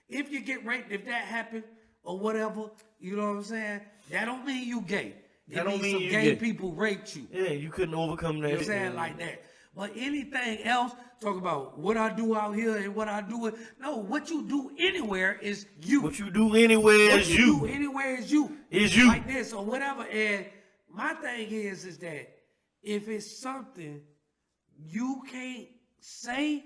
If you get raped, if that happened or whatever, you know what I'm saying? That don't mean you gay. That don't mean some you gay gay. people raped you. Yeah, you couldn't overcome that. You know what I'm saying? Like that. But anything else, talk about what I do out here and what I do. No, what you do anywhere is you. What you do anywhere What is you you. do anywhere is you. Is you. Like this or whatever. And my thing is that if it's something you can't say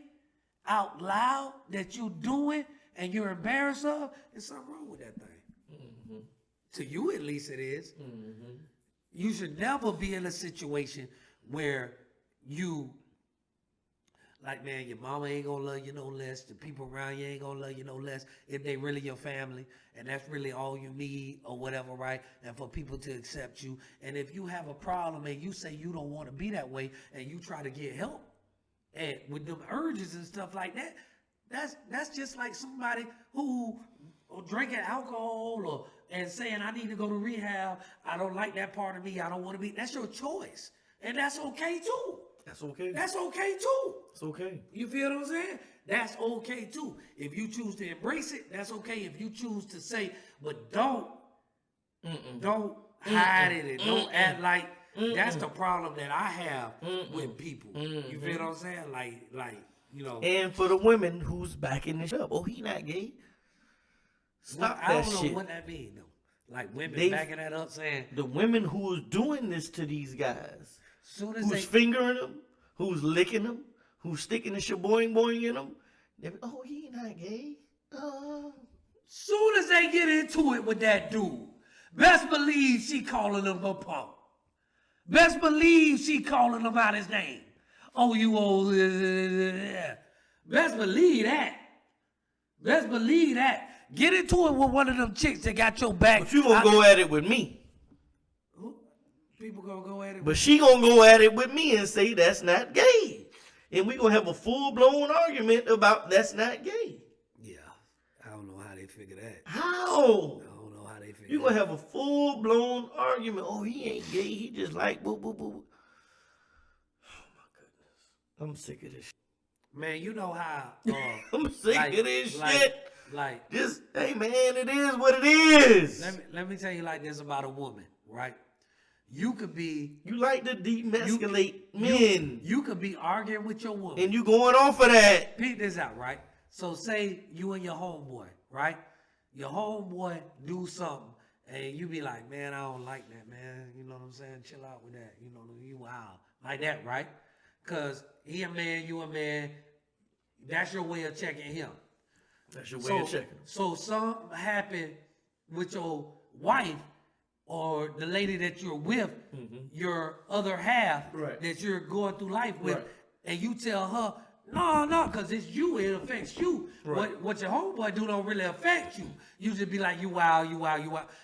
out loud that you doing and you're embarrassed of, there's something wrong with that thing. Mm-hmm. To you, at least it is. Mm-hmm. You should never be in a situation where you, like, man, your mama ain't gonna love you no less. The people around you ain't gonna love you no less if they really your family, and that's really all you need or whatever, right? And for people to accept you. And if you have a problem and you say you don't want to be that way, and you try to get help, and with them urges and stuff like that, that's just like somebody who drinking alcohol and saying I need to go to rehab. I don't like that part of me. I don't want to be. That's your choice, and that's okay too. That's okay. That's okay too. It's okay. You feel what I'm saying? That's okay too. If you choose to embrace it, that's okay. If you choose to say, but don't hide it and don't act like that's the problem that I have with people. You feel what I'm saying? Like, you know. And for the women who's backing this up, oh, he not gay. Stop that shit. I don't know what that means though. Like women backing that up saying the women who is doing this to these guys. Soon as who's they fingering them, who's licking them, who's sticking the shaboing boing in them. Oh, he not gay. Soon as they get into it with that dude, best believe she calling him a punk. Best believe she calling him out his name. Oh, you old. Best believe that. Best believe that. Get into it with one of them chicks that got your back. But you gonna go at it with me. People gonna go at it. But she gonna go at it with me and say that's not gay. And we gonna have a full-blown argument about that's not gay. Yeah. I don't know how they figure that. How? I don't know how they figure You gonna have a full-blown argument. Oh, he ain't gay. He just like boo, boo, boo. Oh, my goodness. I'm sick of this shit. Man, you know how. I'm sick of this shit. Like, just, hey, man, it is what it is. Let me tell you like this about a woman, right? You could be. You like to demasculate men. You could be arguing with your woman. And you going off of that. Peep this out, right? So say you and your homeboy, right? Your homeboy do something, and you be like, man, I don't like that, man. You know what I'm saying? Chill out with that. You know, you wild. Like that, right? Because he a man, you a man. That's your way of checking him. That's your way of checking. So something happened with your wife or the lady that you're with, your other half that you're going through life with, and you tell her, no, because it's you, it affects you. Right. What your homeboy do don't really affect you. You just be like, you wild.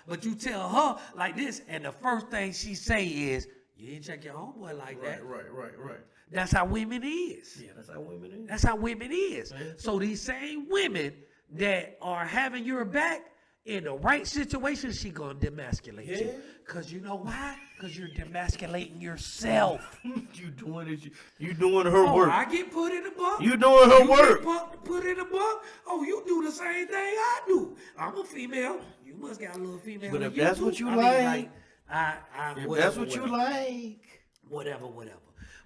But you tell her like this, and the first thing she say is, you ain't check your homeboy like that. Right. That's how women is. Yeah, that's how women is. That's how women is. Yeah. So these same women that are having your back, in the right situation, she gonna demasculate you. Cause you know why? Cause you're demasculating yourself. You doing it. You doing her work. I get put in the book. You doing her work. Put in the book. Oh, you do the same thing I do. I'm a female. You must got a little female. But if that's what you like, if that's what you like, whatever.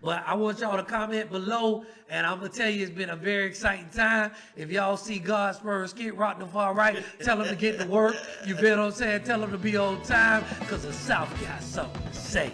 But I want y'all to comment below, and I'm going to tell you it's been a very exciting time. If y'all see God Spurs Skid Rock the far right, tell them to get to work. You feel what I'm saying? Tell them to be on time, because the South got something to say.